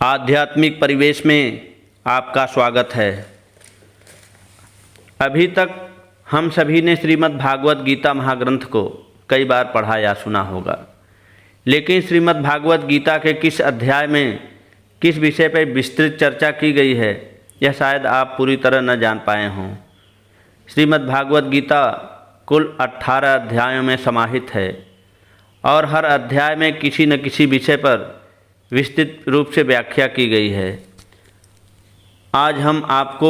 आध्यात्मिक परिवेश में आपका स्वागत है। अभी तक हम सभी ने श्रीमद् भागवत गीता महाग्रंथ को कई बार पढ़ा या सुना होगा, लेकिन श्रीमद् भागवत गीता के किस अध्याय में किस विषय पर विस्तृत चर्चा की गई है, यह शायद आप पूरी तरह न जान पाए हों। श्रीमद् भागवत गीता कुल 18 अध्यायों में समाहित है और हर अध्याय में किसी न किसी विषय पर विस्तृत रूप से व्याख्या की गई है। आज हम आपको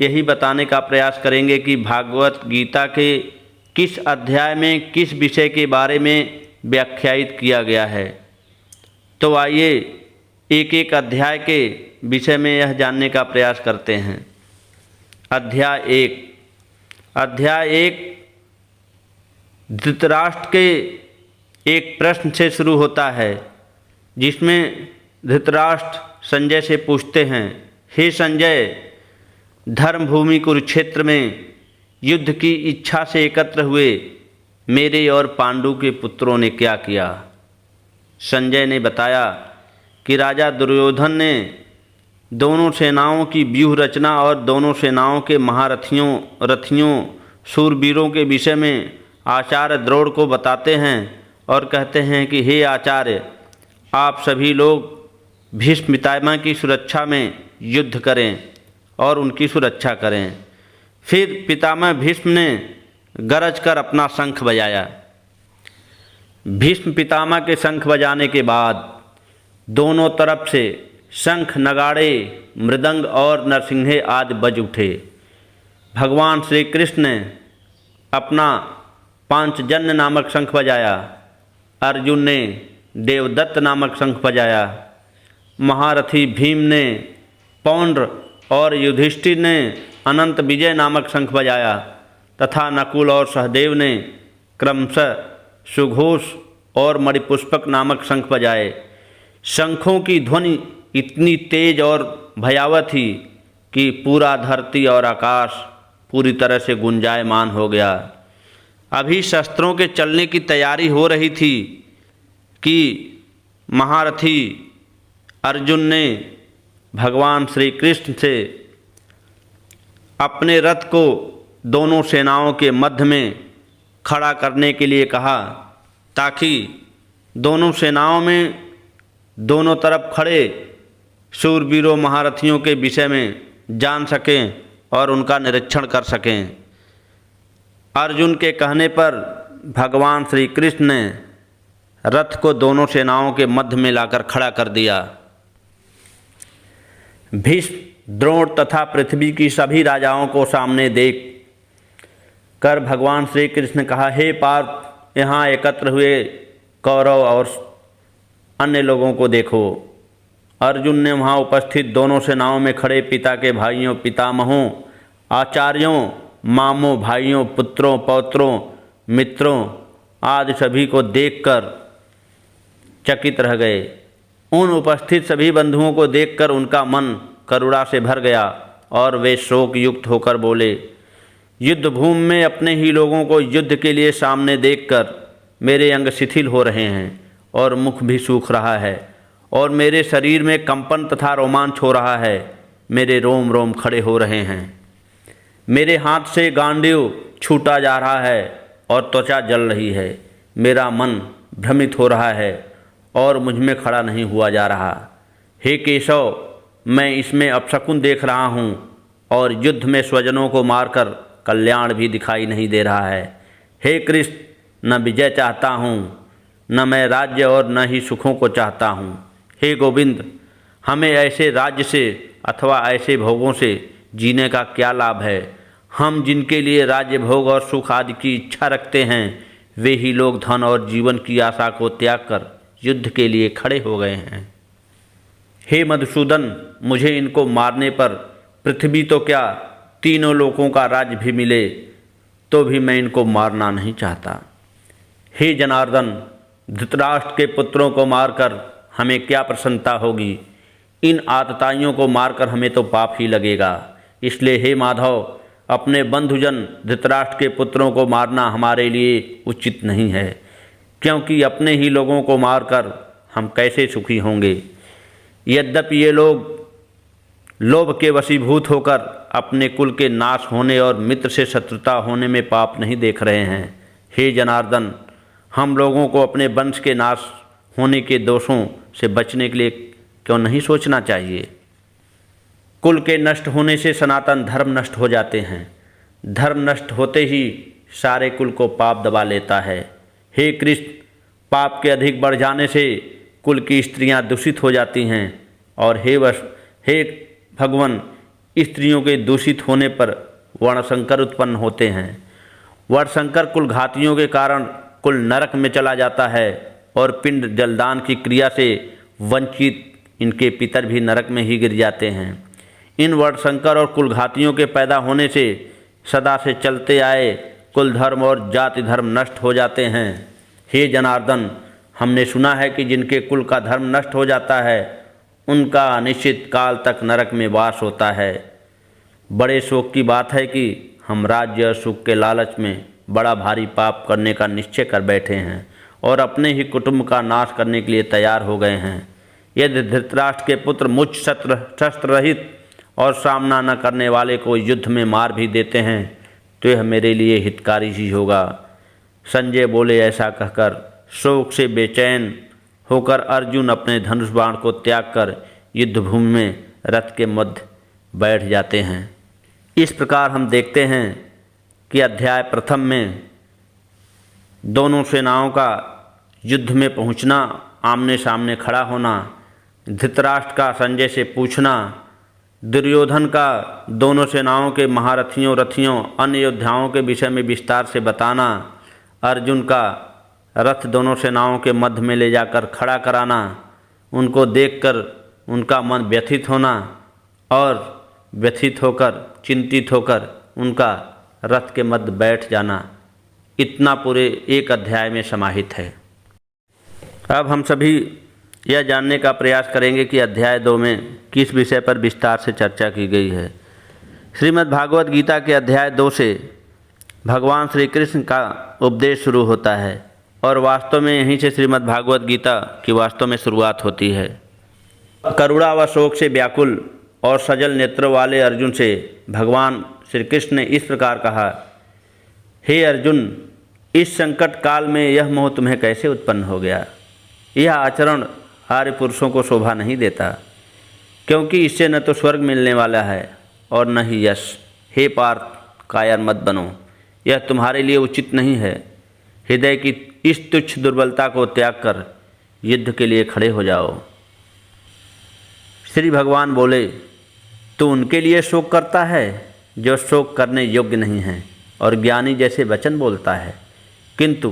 यही बताने का प्रयास करेंगे कि भागवत गीता के किस अध्याय में किस विषय के बारे में व्याख्यायित किया गया है। तो आइए एक एक अध्याय के विषय में यह जानने का प्रयास करते हैं। अध्याय 1 धृतराष्ट्र के एक प्रश्न से शुरू होता है, जिसमें धृतराष्ट्र संजय से पूछते हैं, हे संजय, धर्मभूमि कुरुक्षेत्र में युद्ध की इच्छा से एकत्र हुए मेरे और पांडु के पुत्रों ने क्या किया। संजय ने बताया कि राजा दुर्योधन ने दोनों सेनाओं की व्यूह रचना और दोनों सेनाओं के रथियों शूरवीरों के विषय में आचार्य द्रोण को बताते हैं और कहते हैं कि हे आचार्य, आप सभी लोग भीष्म पितामह की सुरक्षा में युद्ध करें और उनकी सुरक्षा करें। फिर पितामह भीष्म ने गरज कर अपना शंख बजाया। भीष्म पितामह के शंख बजाने के बाद दोनों तरफ से शंख, नगाड़े, मृदंग और नरसिंहे आदि बज उठे। भगवान श्री कृष्ण ने अपना पांचजन्य नामक शंख बजाया। अर्जुन ने देवदत्त नामक शंख बजाया। महारथी भीम ने पौंड्र और युधिष्ठिर ने अनंत विजय नामक शंख बजाया तथा नकुल और सहदेव ने क्रमशः सुघोष और मणिपुष्पक नामक शंख बजाए। शंखों की ध्वनि इतनी तेज और भयावह थी कि पूरा धरती और आकाश पूरी तरह से गुंजायमान हो गया। अभी शस्त्रों के चलने की तैयारी हो रही थी कि महारथी अर्जुन ने भगवान श्री कृष्ण से अपने रथ को दोनों सेनाओं के मध्य में खड़ा करने के लिए कहा, ताकि दोनों सेनाओं में दोनों तरफ खड़े शूरवीरों महारथियों के विषय में जान सकें और उनका निरीक्षण कर सकें। अर्जुन के कहने पर भगवान श्री कृष्ण ने रथ को दोनों सेनाओं के मध्य में लाकर खड़ा कर दिया। भीष्म, द्रोण तथा पृथ्वी की सभी राजाओं को सामने देख कर भगवान श्री कृष्ण ने कहा, हे पार्थ, यहाँ एकत्र हुए कौरव और अन्य लोगों को देखो। अर्जुन ने वहाँ उपस्थित दोनों सेनाओं में खड़े पिता के भाइयों, पितामहों, आचार्यों, मामों, भाइयों, पुत्रों, पौत्रों, मित्रों आदि सभी को देखकर चकित रह गए। उन उपस्थित सभी बंधुओं को देखकर उनका मन करुणा से भर गया और वे शोक युक्त होकर बोले, युद्ध भूमि में अपने ही लोगों को युद्ध के लिए सामने देखकर मेरे अंग शिथिल हो रहे हैं और मुख भी सूख रहा है और मेरे शरीर में कंपन तथा रोमांच हो रहा है। मेरे रोम रोम खड़े हो रहे हैं। मेरे हाथ से गांडीव छूटा जा रहा है और त्वचा जल रही है। मेरा मन भ्रमित हो रहा है और मुझ में खड़ा नहीं हुआ जा रहा। हे केशव, मैं इसमें अपशकुन देख रहा हूँ और युद्ध में स्वजनों को मारकर कल्याण भी दिखाई नहीं दे रहा है। हे कृष्ण, न विजय चाहता हूँ, न मैं राज्य और न ही सुखों को चाहता हूँ। हे गोविंद, हमें ऐसे राज्य से अथवा ऐसे भोगों से जीने का क्या लाभ है। हम जिनके लिए राज्य, भोग और सुख आदि की इच्छा रखते हैं, वे ही लोग धन और जीवन की आशा को त्याग कर युद्ध के लिए खड़े हो गए हैं। हे मधुसूदन, मुझे इनको मारने पर पृथ्वी तो क्या, तीनों लोकों का राज्य भी मिले तो भी मैं इनको मारना नहीं चाहता। हे जनार्दन, धृतराष्ट्र के पुत्रों को मारकर हमें क्या प्रसन्नता होगी। इन आतताइयों को मारकर हमें तो पाप ही लगेगा। इसलिए हे माधव, अपने बंधुजन धृतराष्ट्र के पुत्रों को मारना हमारे लिए उचित नहीं है, क्योंकि अपने ही लोगों को मारकर हम कैसे सुखी होंगे। यद्यपि ये लोग लोभ के वशीभूत होकर अपने कुल के नाश होने और मित्र से शत्रुता होने में पाप नहीं देख रहे हैं। हे जनार्दन, हम लोगों को अपने वंश के नाश होने के दोषों से बचने के लिए क्यों नहीं सोचना चाहिए? कुल के नष्ट होने से सनातन धर्म नष्ट हो जाते हैं। धर्म नष्ट होते ही सारे कुल को पाप दबा लेता है। हे कृष्ण, पाप के अधिक बढ़ जाने से कुल की स्त्रियां दूषित हो जाती हैं और हे भगवान, स्त्रियों के दूषित होने पर वर्णशंकर उत्पन्न होते हैं। वर्णशंकर कुल घातियों के कारण कुल नरक में चला जाता है और पिंड जलदान की क्रिया से वंचित इनके पितर भी नरक में ही गिर जाते हैं। इन वर्णशंकर और कुल घातियों के पैदा होने से सदा से चलते आए कुल धर्म और जाति धर्म नष्ट हो जाते हैं। हे जनार्दन, हमने सुना है कि जिनके कुल का धर्म नष्ट हो जाता है उनका अनिश्चित काल तक नरक में वास होता है। बड़े शोक की बात है कि हम राज्य और सुख के लालच में बड़ा भारी पाप करने का निश्चय कर बैठे हैं और अपने ही कुटुंब का नाश करने के लिए तैयार हो गए हैं। यदि धृतराष्ट्र के पुत्र मुझ शस्त्र रहित और सामना न करने वाले को युद्ध में मार भी देते हैं तो यह मेरे लिए हितकारी ही होगा। संजय बोले। ऐसा कहकर शोक से बेचैन होकर अर्जुन अपने धनुष बाण को त्याग कर युद्धभूमि में रथ के मध्य बैठ जाते हैं। इस प्रकार हम देखते हैं कि अध्याय प्रथम में दोनों सेनाओं का युद्ध में पहुंचना, आमने सामने खड़ा होना, धृतराष्ट्र का संजय से पूछना, दुर्योधन का दोनों सेनाओं के महारथियों रथियों अन्य योद्धाओं के विषय में विस्तार से बताना, अर्जुन का रथ दोनों सेनाओं के मध्य में ले जाकर खड़ा कराना, उनको देखकर उनका मन व्यथित होना और व्यथित होकर चिंतित होकर उनका रथ के मध्य बैठ जाना, इतना पूरे एक अध्याय में समाहित है। अब हम सभी यह जानने का प्रयास करेंगे कि अध्याय 2 में किस विषय पर विस्तार से चर्चा की गई है। श्रीमद् भागवत गीता के अध्याय 2 से भगवान श्री कृष्ण का उपदेश शुरू होता है और वास्तव में यहीं से श्रीमद् भागवत गीता की वास्तव में शुरुआत होती है। करुणा व शोक से व्याकुल और सजल नेत्रों वाले अर्जुन से भगवान श्री कृष्ण ने इस प्रकार कहा, हे अर्जुन, इस संकट काल में यह मोह तुम्हें कैसे उत्पन्न हो गया? यह आचरण आर्य पुरुषों को शोभा नहीं देता, क्योंकि इससे न तो स्वर्ग मिलने वाला है और न ही यश। हे पार्थ, कायर मत बनो, यह तुम्हारे लिए उचित नहीं है। हृदय की इस तुच्छ दुर्बलता को त्याग कर युद्ध के लिए खड़े हो जाओ। श्री भगवान बोले, तू उनके लिए शोक करता है जो शोक करने योग्य नहीं हैं और ज्ञानी जैसे वचन बोलता है, किंतु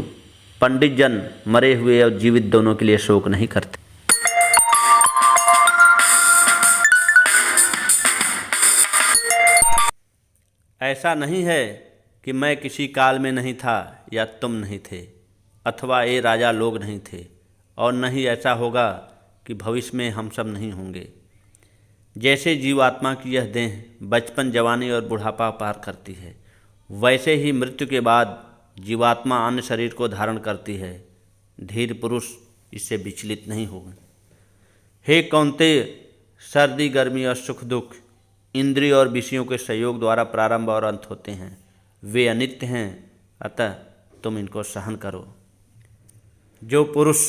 पंडित जन मरे हुए और जीवित दोनों के लिए शोक नहीं करते। ऐसा नहीं है कि मैं किसी काल में नहीं था या तुम नहीं थे अथवा ये राजा लोग नहीं थे, और न ही ऐसा होगा कि भविष्य में हम सब नहीं होंगे। जैसे जीवात्मा की यह देह बचपन, जवानी और बुढ़ापा पार करती है, वैसे ही मृत्यु के बाद जीवात्मा अन्य शरीर को धारण करती है। धीर पुरुष इससे विचलित नहीं होगा। हे कौन्तेय, सर्दी गर्मी और सुख दुख इंद्रिय और विषयों के सहयोग द्वारा प्रारंभ और अंत होते हैं। वे अनित्य हैं, अतः तुम इनको सहन करो। जो पुरुष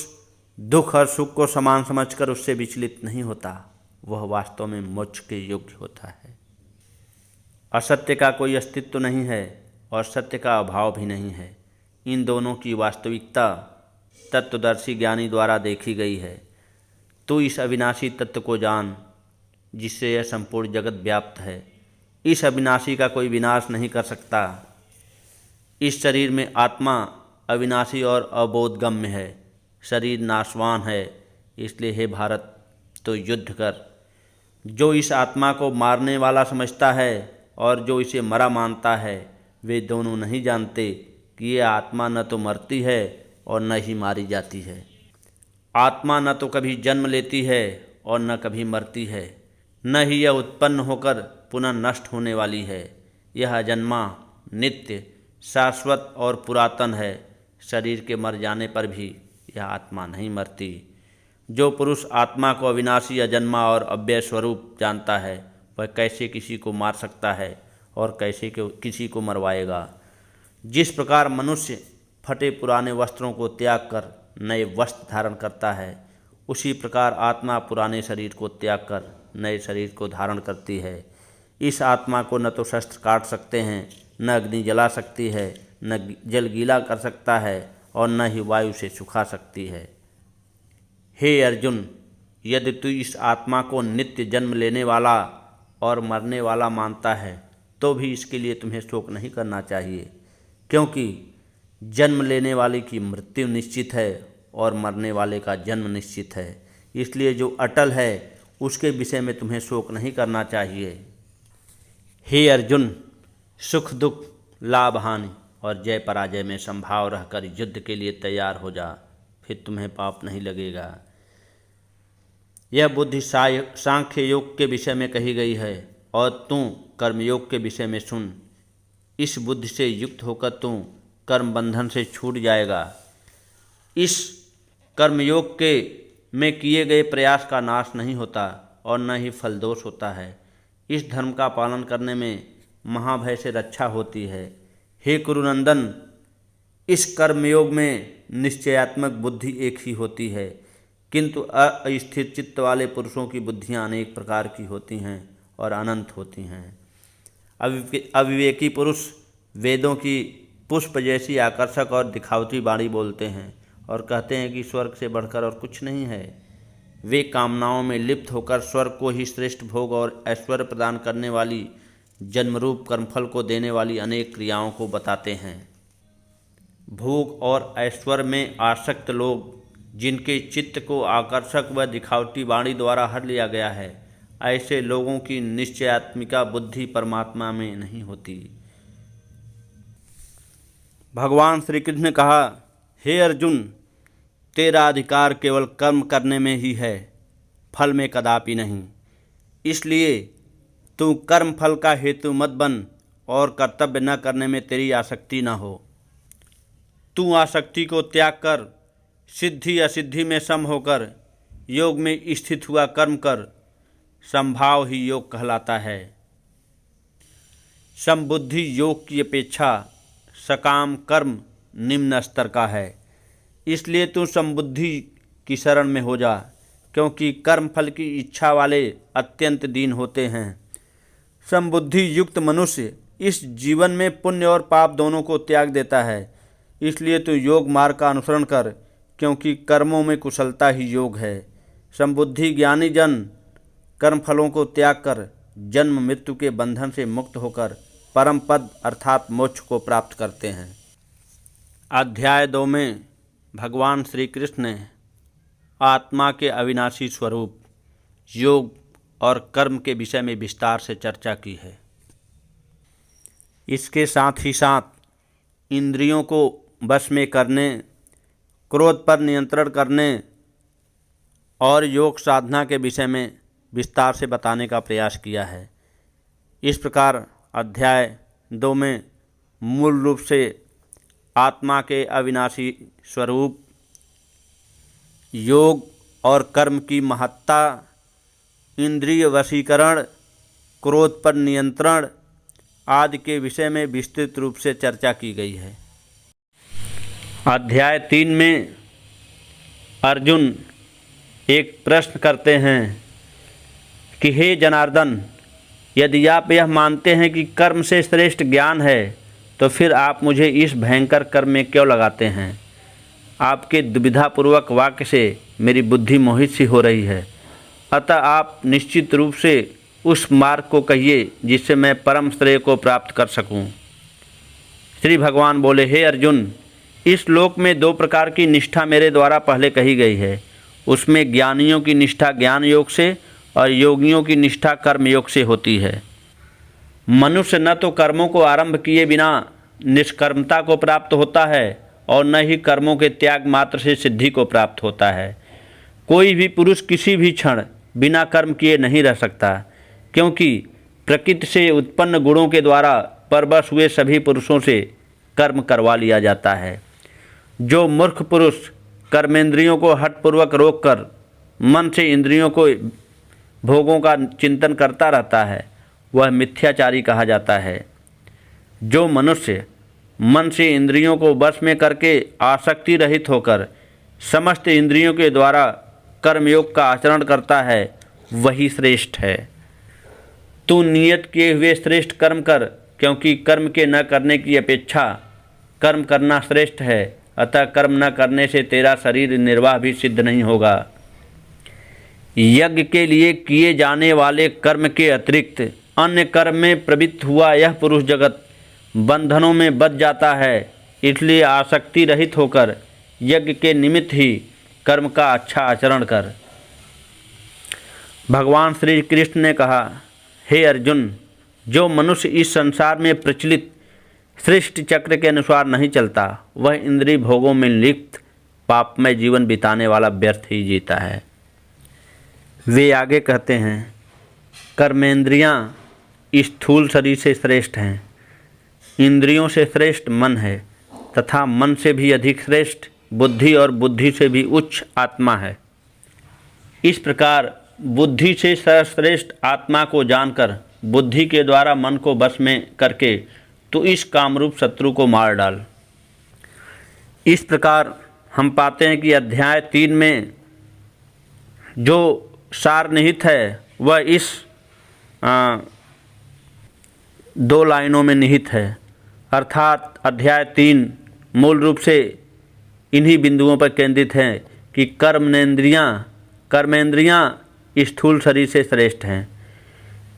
दुख और सुख को समान समझकर उससे विचलित नहीं होता, वह वास्तव में मोक्ष के योग्य होता है। असत्य का कोई अस्तित्व नहीं है और सत्य का अभाव भी नहीं है। इन दोनों की वास्तविकता तत्वदर्शी ज्ञानी द्वारा देखी गई है। तू इस अविनाशी तत्व को जान जिससे यह संपूर्ण जगत व्याप्त है। इस अविनाशी का कोई विनाश नहीं कर सकता। इस शरीर में आत्मा अविनाशी और अबोधगम्य है। शरीर नाशवान है, इसलिए हे भारत, तो युद्ध कर। जो इस आत्मा को मारने वाला समझता है और जो इसे मरा मानता है, वे दोनों नहीं जानते कि ये आत्मा न तो मरती है और न ही मारी जाती है। आत्मा न तो कभी जन्म लेती है और न कभी मरती है, न ही यह उत्पन्न होकर पुनः नष्ट होने वाली है। यह अजन्मा, नित्य, शाश्वत और पुरातन है। शरीर के मर जाने पर भी यह आत्मा नहीं मरती। जो पुरुष आत्मा को अविनाशी, अजन्मा और अव्यय स्वरूप जानता है वह कैसे किसी को मार सकता है और कैसे किसी को मरवाएगा। जिस प्रकार मनुष्य फटे पुराने वस्त्रों को त्याग कर नए वस्त्र धारण करता है, उसी प्रकार आत्मा पुराने शरीर को त्याग कर नए शरीर को धारण करती है। इस आत्मा को न तो शस्त्र काट सकते हैं, न अग्नि जला सकती है, न जल गीला कर सकता है और न ही वायु से सुखा सकती है। हे अर्जुन, यदि तू इस आत्मा को नित्य जन्म लेने वाला और मरने वाला मानता है तो भी इसके लिए तुम्हें शोक नहीं करना चाहिए, क्योंकि जन्म लेने वाले की मृत्यु निश्चित है और मरने वाले का जन्म निश्चित है। इसलिए जो अटल है उसके विषय में तुम्हें शोक नहीं करना चाहिए। हे अर्जुन, सुख दुख, लाभ हानि और जय पराजय में संभाव रहकर युद्ध के लिए तैयार हो जा, फिर तुम्हें पाप नहीं लगेगा। यह बुद्धि सांख्य योग के विषय में कही गई है और तू कर्मयोग के विषय में सुन। इस बुद्धि से युक्त होकर तू कर्म बंधन से छूट जाएगा। इस कर्मयोग के में किए गए प्रयास का नाश नहीं होता और न ही फल दोष होता है। इस धर्म का पालन करने में महाभय से रक्षा होती है। हे कुरुनंदन, इस कर्मयोग में निश्चयात्मक बुद्धि एक ही होती है, किंतु अस्थिर चित्त वाले पुरुषों की बुद्धियां अनेक प्रकार की होती हैं और अनंत होती हैं। अविवेकी पुरुष वेदों की पुष्प जैसी आकर्षक और दिखावटी वाणी बोलते हैं और कहते हैं कि स्वर्ग से बढ़कर और कुछ नहीं है। वे कामनाओं में लिप्त होकर स्वर्ग को ही श्रेष्ठ भोग और ऐश्वर्य प्रदान करने वाली, जन्मरूप कर्मफल को देने वाली अनेक क्रियाओं को बताते हैं। भोग और ऐश्वर्य में आसक्त लोग, जिनके चित्त को आकर्षक व दिखावटी वाणी द्वारा हर लिया गया है, ऐसे लोगों की निश्चयात्मिका बुद्धि परमात्मा में नहीं होती। भगवान श्री कृष्ण ने कहा, हे अर्जुन, तेरा अधिकार केवल कर्म करने में ही है, फल में कदापि नहीं। इसलिए तू कर्म फल का हेतु मत बन और कर्तव्य न करने में तेरी आसक्ति न हो। तू आसक्ति को त्याग कर सिद्धि असिद्धि में सम होकर योग में स्थित हुआ कर्म कर। समभाव ही योग कहलाता है। समबुद्धि योग की अपेक्षा सकाम कर्म निम्न स्तर का है। इसलिए तू समबुद्धि की शरण में हो जा, क्योंकि कर्म फल की इच्छा वाले अत्यंत दीन होते हैं। समबुद्धि युक्त मनुष्य इस जीवन में पुण्य और पाप दोनों को त्याग देता है। इसलिए तू योग मार्ग का अनुसरण कर, क्योंकि कर्मों में कुशलता ही योग है। समबुद्धि ज्ञानी जन कर्म फलों को त्याग कर जन्म मृत्यु के बंधन से मुक्त होकर परम पद अर्थात मोक्ष को प्राप्त करते हैं। अध्याय 2 में भगवान श्री कृष्ण ने आत्मा के अविनाशी स्वरूप, योग और कर्म के विषय में विस्तार से चर्चा की है। इसके साथ ही साथ इंद्रियों को वश में करने, क्रोध पर नियंत्रण करने और योग साधना के विषय में विस्तार से बताने का प्रयास किया है। इस प्रकार अध्याय 2 में मूल रूप से आत्मा के अविनाशी स्वरूप, योग और कर्म की महत्ता, इंद्रिय वशीकरण, क्रोध पर नियंत्रण आदि के विषय में विस्तृत रूप से चर्चा की गई है। अध्याय 3 में अर्जुन एक प्रश्न करते हैं कि हे जनार्दन, यदि आप यह मानते हैं कि कर्म से श्रेष्ठ ज्ञान है तो फिर आप मुझे इस भयंकर कर्म में क्यों लगाते हैं। आपके दुविधापूर्वक वाक्य से मेरी बुद्धि मोहित सी हो रही है। अतः आप निश्चित रूप से उस मार्ग को कहिए जिससे मैं परम श्रेय को प्राप्त कर सकूं। श्री भगवान बोले, हे अर्जुन, इस लोक में 2 प्रकार की निष्ठा मेरे द्वारा पहले कही गई है। उसमें ज्ञानियों की निष्ठा ज्ञान योग से और योगियों की निष्ठा कर्म योग से होती है। मनुष्य न तो कर्मों को आरंभ किए बिना निष्कर्मता को प्राप्त होता है और न ही कर्मों के त्याग मात्र से सिद्धि को प्राप्त होता है। कोई भी पुरुष किसी भी क्षण बिना कर्म किए नहीं रह सकता, क्योंकि प्रकृति से उत्पन्न गुणों के द्वारा परवश हुए सभी पुरुषों से कर्म करवा लिया जाता है। जो मूर्ख पुरुष कर्मेंद्रियों को हठपूर्वक रोककर मन से इंद्रियों को भोगों का चिंतन करता रहता है वह मिथ्याचारी कहा जाता है। जो मनुष्य मन से इंद्रियों को वश में करके आसक्ति रहित होकर समस्त इंद्रियों के द्वारा कर्मयोग का आचरण करता है वही श्रेष्ठ है। तू नियत किए हुए श्रेष्ठ कर्म कर, क्योंकि कर्म के न करने की अपेक्षा कर्म करना श्रेष्ठ है। अतः कर्म न करने से तेरा शरीर निर्वाह भी सिद्ध नहीं होगा। यज्ञ के लिए किए जाने वाले कर्म के अतिरिक्त अन्य कर्म में प्रवृत्त हुआ यह पुरुष जगत बंधनों में बंध जाता है। इसलिए आसक्ति रहित होकर यज्ञ के निमित्त ही कर्म का अच्छा आचरण कर। भगवान श्री कृष्ण ने कहा, हे अर्जुन, जो मनुष्य इस संसार में प्रचलित सृष्टि चक्र के अनुसार नहीं चलता वह इंद्रिय भोगों में लिप्त पापमय जीवन बिताने वाला व्यर्थ ही जीता है। वे आगे कहते हैं, कर्मेंद्रियां स्थूल शरीर से श्रेष्ठ हैं, इंद्रियों से श्रेष्ठ मन है तथा मन से भी अधिक श्रेष्ठ बुद्धि और बुद्धि से भी उच्च आत्मा है। इस प्रकार बुद्धि से सर्वश्रेष्ठ आत्मा को जानकर बुद्धि के द्वारा मन को वश में करके तो इस कामरूप शत्रु को मार डाल। इस प्रकार हम पाते हैं कि अध्याय 3 में जो सार निहित है वह इस 2 लाइनों में निहित है। अर्थात अध्याय 3 मूल रूप से इन्हीं बिंदुओं पर केंद्रित है कि कर्मेंद्रियां स्थूल शरीर से श्रेष्ठ हैं,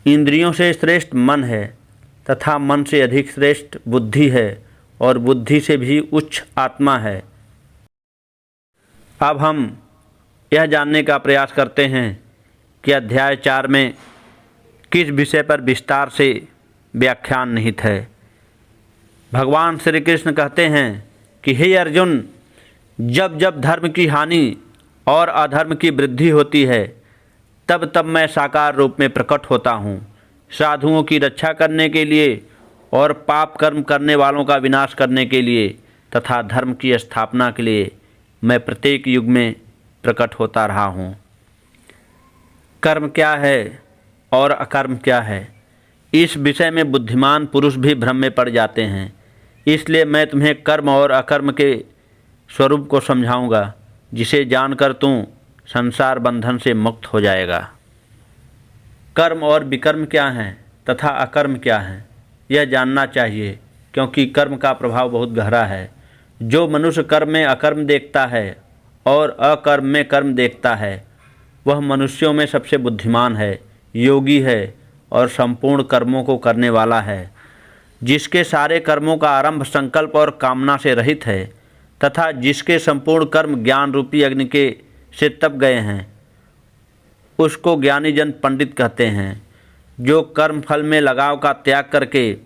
इंद्रियों से श्रेष्ठ मन है तथा मन से अधिक श्रेष्ठ बुद्धि है और बुद्धि से भी उच्च आत्मा है। अब हम यह जानने का प्रयास करते हैं कि अध्याय 4 में किस विषय पर विस्तार से व्याख्यान निहित है। भगवान श्री कृष्ण कहते हैं कि हे अर्जुन, जब जब धर्म की हानि और अधर्म की वृद्धि होती है तब तब मैं साकार रूप में प्रकट होता हूँ। साधुओं की रक्षा करने के लिए और पाप कर्म करने वालों का विनाश करने के लिए तथा धर्म की स्थापना के लिए मैं प्रत्येक युग में प्रकट होता रहा हूँ। कर्म क्या है और अकर्म क्या है, इस विषय में बुद्धिमान पुरुष भी भ्रम में पड़ जाते हैं। इसलिए मैं तुम्हें कर्म और अकर्म के स्वरूप को समझाऊंगा, जिसे जानकर तू संसार बंधन से मुक्त हो जाएगा। कर्म और विकर्म क्या हैं तथा अकर्म क्या हैं, यह जानना चाहिए, क्योंकि कर्म का प्रभाव बहुत गहरा है। जो मनुष्य कर्म में अकर्म देखता है और अकर्म में कर्म देखता है वह मनुष्यों में सबसे बुद्धिमान है, योगी है और संपूर्ण कर्मों को करने वाला है। जिसके सारे कर्मों का आरंभ संकल्प और कामना से रहित है तथा जिसके संपूर्ण कर्म ज्ञान रूपी अग्नि के से तप गए हैं उसको ज्ञानी जन पंडित कहते हैं। जो कर्म फल में लगाव का त्याग करके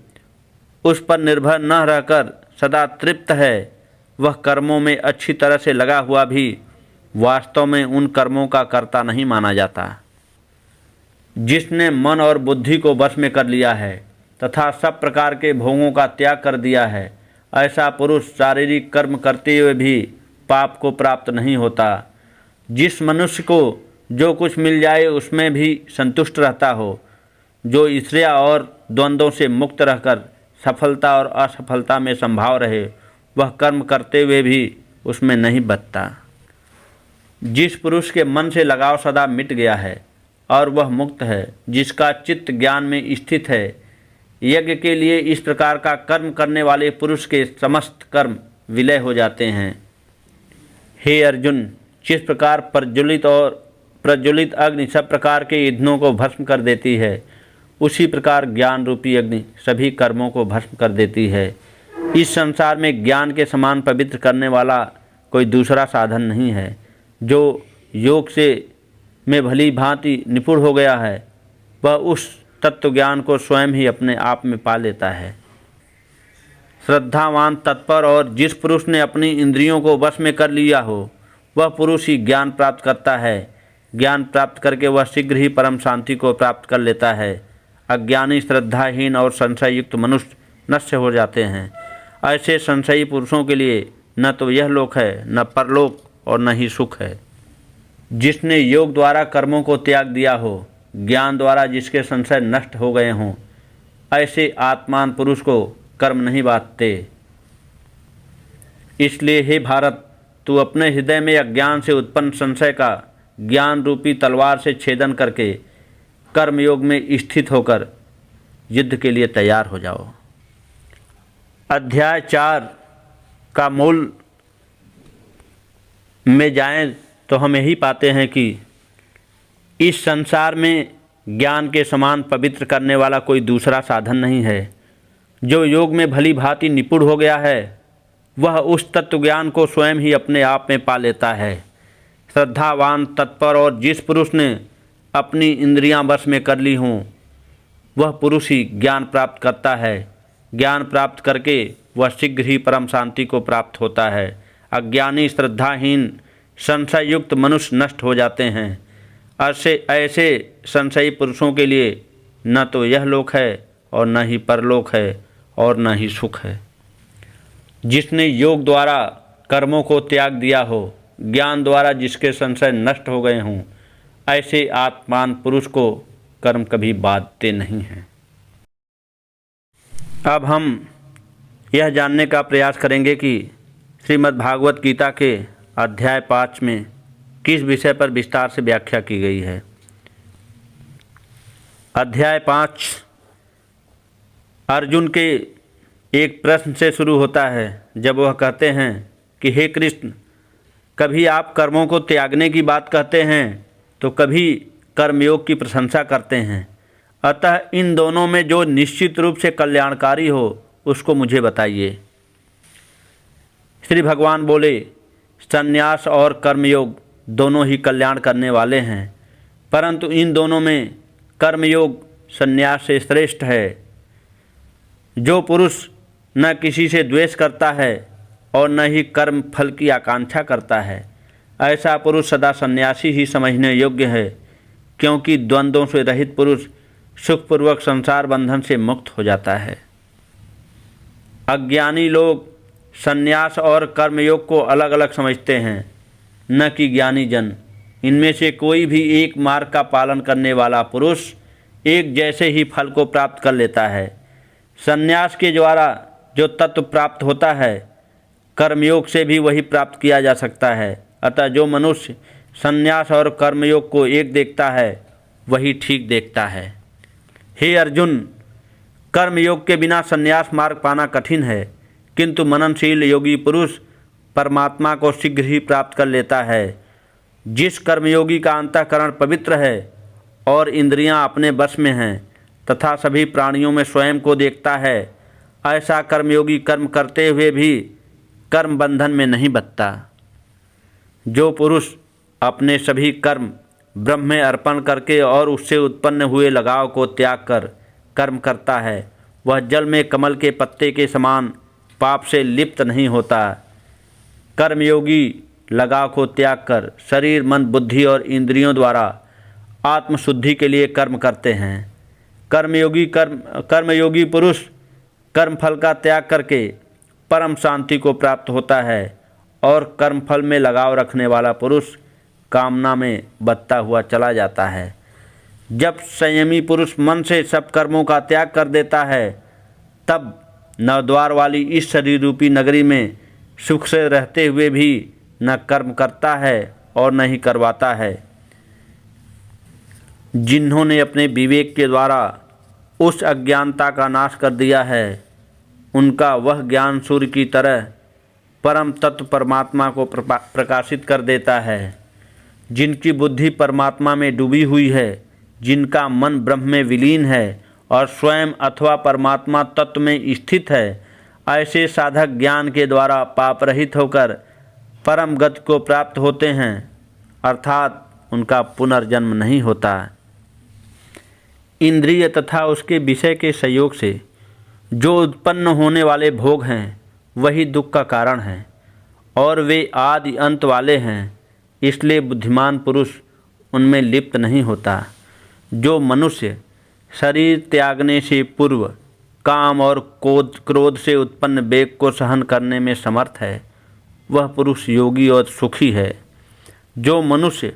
उस पर निर्भर न रहकर सदा तृप्त है वह कर्मों में अच्छी तरह से लगा हुआ भी वास्तव में उन कर्मों का कर्ता नहीं माना जाता। जिसने मन और बुद्धि को वश में कर लिया है तथा सब प्रकार के भोगों का त्याग कर दिया है, ऐसा पुरुष शारीरिक कर्म करते हुए भी पाप को प्राप्त नहीं होता। जिस मनुष्य को जो कुछ मिल जाए उसमें भी संतुष्ट रहता हो, जो ईर्ष्या और द्वंद्वों से मुक्त रहकर सफलता और असफलता में संभाव रहे, वह कर्म करते हुए भी उसमें नहीं बचता। जिस पुरुष के मन से लगाव सदा मिट गया है और वह मुक्त है, जिसका चित्त ज्ञान में स्थित है, यज्ञ के लिए इस प्रकार का कर्म करने वाले पुरुष के समस्त कर्म विलय हो जाते हैं। हे अर्जुन, जिस प्रकार प्रज्वलित अग्नि सब प्रकार के ईंधनों को भस्म कर देती है, उसी प्रकार ज्ञान रूपी अग्नि सभी कर्मों को भस्म कर देती है। इस संसार में ज्ञान के समान पवित्र करने वाला कोई दूसरा साधन नहीं है। जो योग से में भली भांति निपुण हो गया है वह उस तत्व ज्ञान को स्वयं ही अपने आप में पा लेता है। श्रद्धावान, तत्पर और जिस पुरुष ने अपनी इंद्रियों को वश में कर लिया हो वह पुरुष ही ज्ञान प्राप्त करता है। ज्ञान प्राप्त करके वह शीघ्र ही परम शांति को प्राप्त कर लेता है। अज्ञानी, श्रद्धाहीन और संशय युक्त मनुष्य नष्ट हो जाते हैं। ऐसे संशयी पुरुषों के लिए न तो यह लोक है, न परलोक और न ही सुख है। जिसने योग द्वारा कर्मों को त्याग दिया हो, ज्ञान द्वारा जिसके संशय नष्ट हो गए हों, ऐसे आत्मान पुरुष को कर्म नहीं बांधते। इसलिए हे भारत, तू अपने हृदय में अज्ञान से उत्पन्न संशय का ज्ञान रूपी तलवार से छेदन करके कर्मयोग में स्थित होकर युद्ध के लिए तैयार हो जाओ। अध्याय 4 का मूल में जाएं तो हम यही पाते हैं कि इस संसार में ज्ञान के समान पवित्र करने वाला कोई दूसरा साधन नहीं है। जो योग में भली भांति निपुण हो गया है वह उस तत्व ज्ञान को स्वयं ही अपने आप में पा लेता है। श्रद्धावान, तत्पर और जिस पुरुष ने अपनी इंद्रियां वश में कर ली हों वह पुरुष ही ज्ञान प्राप्त करता है। ज्ञान प्राप्त करके वह शीघ्र ही परम शांति को प्राप्त होता है। अज्ञानी, श्रद्धाहीन, संशय युक्त मनुष्य नष्ट हो जाते हैं। ऐसे संशयी पुरुषों के लिए न तो यह लोक है और न ही परलोक है और न ही सुख है। जिसने योग द्वारा कर्मों को त्याग दिया हो, ज्ञान द्वारा जिसके संशय नष्ट हो गए हों, ऐसे आत्मान पुरुष को कर्म कभी बांधते नहीं हैं। अब हम यह जानने का प्रयास करेंगे कि श्रीमद् भागवत गीता के अध्याय 5 में किस विषय पर विस्तार से व्याख्या की गई है। अध्याय 5 अर्जुन के एक प्रश्न से शुरू होता है, जब वह कहते हैं कि हे कृष्ण, कभी आप कर्मों को त्यागने की बात कहते हैं तो कभी कर्मयोग की प्रशंसा करते हैं। अतः इन दोनों में जो निश्चित रूप से कल्याणकारी हो उसको मुझे बताइए। श्री भगवान बोले, संन्यास और कर्मयोग दोनों ही कल्याण करने वाले हैं, परंतु इन दोनों में कर्मयोग संन्यास से श्रेष्ठ है। जो पुरुष न किसी से द्वेष करता है और न ही कर्म फल की आकांक्षा करता है, ऐसा पुरुष सदा सन्यासी ही समझने योग्य है, क्योंकि द्वंद्वों से रहित पुरुष सुखपूर्वक संसार बंधन से मुक्त हो जाता है। अज्ञानी लोग संन्यास और कर्मयोग को अलग अलग समझते हैं, न कि ज्ञानी जन। इनमें से कोई भी एक मार्ग का पालन करने वाला पुरुष एक जैसे ही फल को प्राप्त कर लेता है। संन्यास के द्वारा जो तत्व प्राप्त होता है, कर्मयोग से भी वही प्राप्त किया जा सकता है। अतः जो मनुष्य संन्यास और कर्मयोग को एक देखता है वही ठीक देखता है। हे अर्जुन, कर्मयोग के बिना संन्यास मार्ग पाना कठिन है, किंतु मननशील योगी पुरुष परमात्मा को शीघ्र ही प्राप्त कर लेता है। जिस कर्मयोगी का अंतःकरण पवित्र है और इंद्रियां अपने वश में हैं तथा सभी प्राणियों में स्वयं को देखता है, ऐसा कर्मयोगी कर्म करते हुए भी कर्म बंधन में नहीं बंधता। जो पुरुष अपने सभी कर्म ब्रह्म में अर्पण करके और उससे उत्पन्न हुए लगाव को त्याग कर कर्म करता है, वह जल में कमल के पत्ते के समान पाप से लिप्त नहीं होता। कर्मयोगी लगाव को त्याग कर शरीर, मन, बुद्धि और इंद्रियों द्वारा आत्मशुद्धि के लिए कर्म करते हैं। कर्मयोगी पुरुष कर्मफल का त्याग करके परम शांति को प्राप्त होता है और कर्मफल में लगाव रखने वाला पुरुष कामना में बदता हुआ चला जाता है। जब संयमी पुरुष मन से सब कर्मों का त्याग कर देता है, तब नवद्वार वाली इस शरीर रूपी नगरी में सुख से रहते हुए भी न कर्म करता है और न ही करवाता है। जिन्होंने अपने विवेक के द्वारा उस अज्ञानता का नाश कर दिया है, उनका वह ज्ञान सूर्य की तरह परम तत्व परमात्मा को प्रकाशित कर देता है। जिनकी बुद्धि परमात्मा में डूबी हुई है, जिनका मन ब्रह्म में विलीन है और स्वयं अथवा परमात्मा तत्व में स्थित है, ऐसे साधक ज्ञान के द्वारा पाप रहित होकर परम गति को प्राप्त होते हैं, अर्थात उनका पुनर्जन्म नहीं होता। इंद्रिय तथा उसके विषय के संयोग से जो उत्पन्न होने वाले भोग हैं वही दुख का कारण हैं और वे आदि अंत वाले हैं, इसलिए बुद्धिमान पुरुष उनमें लिप्त नहीं होता। जो मनुष्य शरीर त्यागने से पूर्व काम और क्रोध से उत्पन्न वेग को सहन करने में समर्थ है, वह पुरुष योगी और सुखी है। जो मनुष्य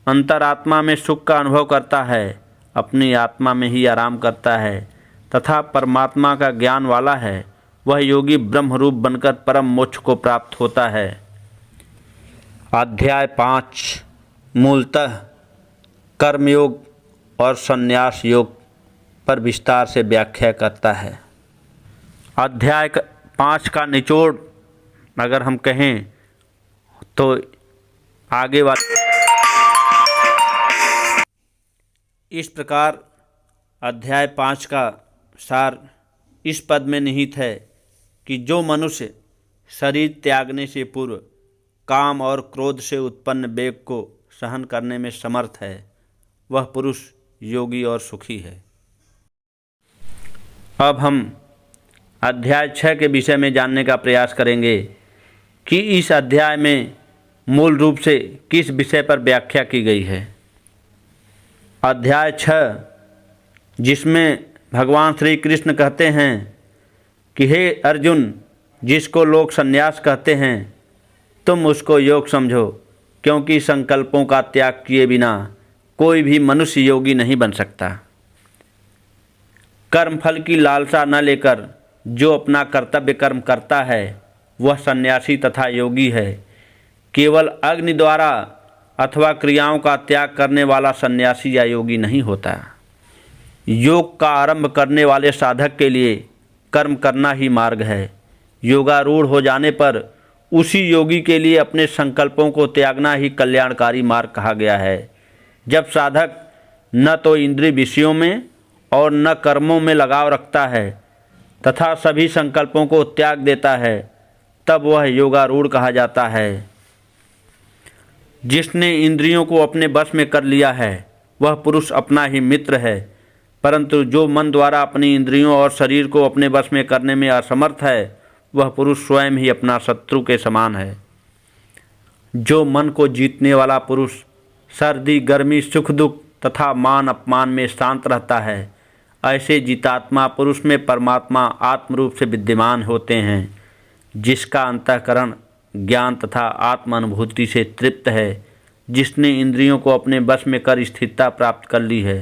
अंतरात्मा में सुख का अनुभव करता है, अपनी आत्मा में ही आराम करता है तथा परमात्मा का ज्ञान वाला है, वह योगी ब्रह्मरूप बनकर परम मोक्ष को प्राप्त होता है। अध्याय 5 मूलतः कर्मयोग और संन्यास योग पर विस्तार से व्याख्या करता है। अध्याय 5 का निचोड़ अगर हम कहें तो आगे वाले इस प्रकार अध्याय 5 का सार इस पद में निहित है कि जो मनुष्य शरीर त्यागने से पूर्व काम और क्रोध से उत्पन्न वेग को सहन करने में समर्थ है, वह पुरुष योगी और सुखी है। अब हम अध्याय 6 के विषय में जानने का प्रयास करेंगे कि इस अध्याय में मूल रूप से किस विषय पर व्याख्या की गई है। अध्याय 6 जिसमें भगवान श्री कृष्ण कहते हैं कि हे अर्जुन, जिसको लोग संन्यास कहते हैं तुम उसको योग समझो, क्योंकि संकल्पों का त्याग किए बिना कोई भी मनुष्य योगी नहीं बन सकता। कर्मफल की लालसा न लेकर जो अपना कर्तव्य कर्म करता है वह सन्यासी तथा योगी है। केवल अग्नि द्वारा अथवा क्रियाओं का त्याग करने वाला सन्यासी या योगी नहीं होता। योग का आरंभ करने वाले साधक के लिए कर्म करना ही मार्ग है। योगारूढ़ हो जाने पर उसी योगी के लिए अपने संकल्पों को त्यागना ही कल्याणकारी मार्ग कहा गया है। जब साधक न तो इंद्रिय विषयों में और न कर्मों में लगाव रखता है तथा सभी संकल्पों को त्याग देता है, तब वह योगारूढ़ कहा जाता है। जिसने इंद्रियों को अपने वश में कर लिया है वह पुरुष अपना ही मित्र है, परंतु जो मन द्वारा अपनी इंद्रियों और शरीर को अपने वश में करने में असमर्थ है वह पुरुष स्वयं ही अपना शत्रु के समान है। जो मन को जीतने वाला पुरुष सर्दी गर्मी सुख दुख तथा मान अपमान में शांत रहता है, ऐसे जितात्मा पुरुष में परमात्मा आत्म रूप से विद्यमान होते हैं। जिसका अंतःकरण ज्ञान तथा आत्म अनुभूति से तृप्त है, जिसने इंद्रियों को अपने वश में कर स्थिरता प्राप्त कर ली है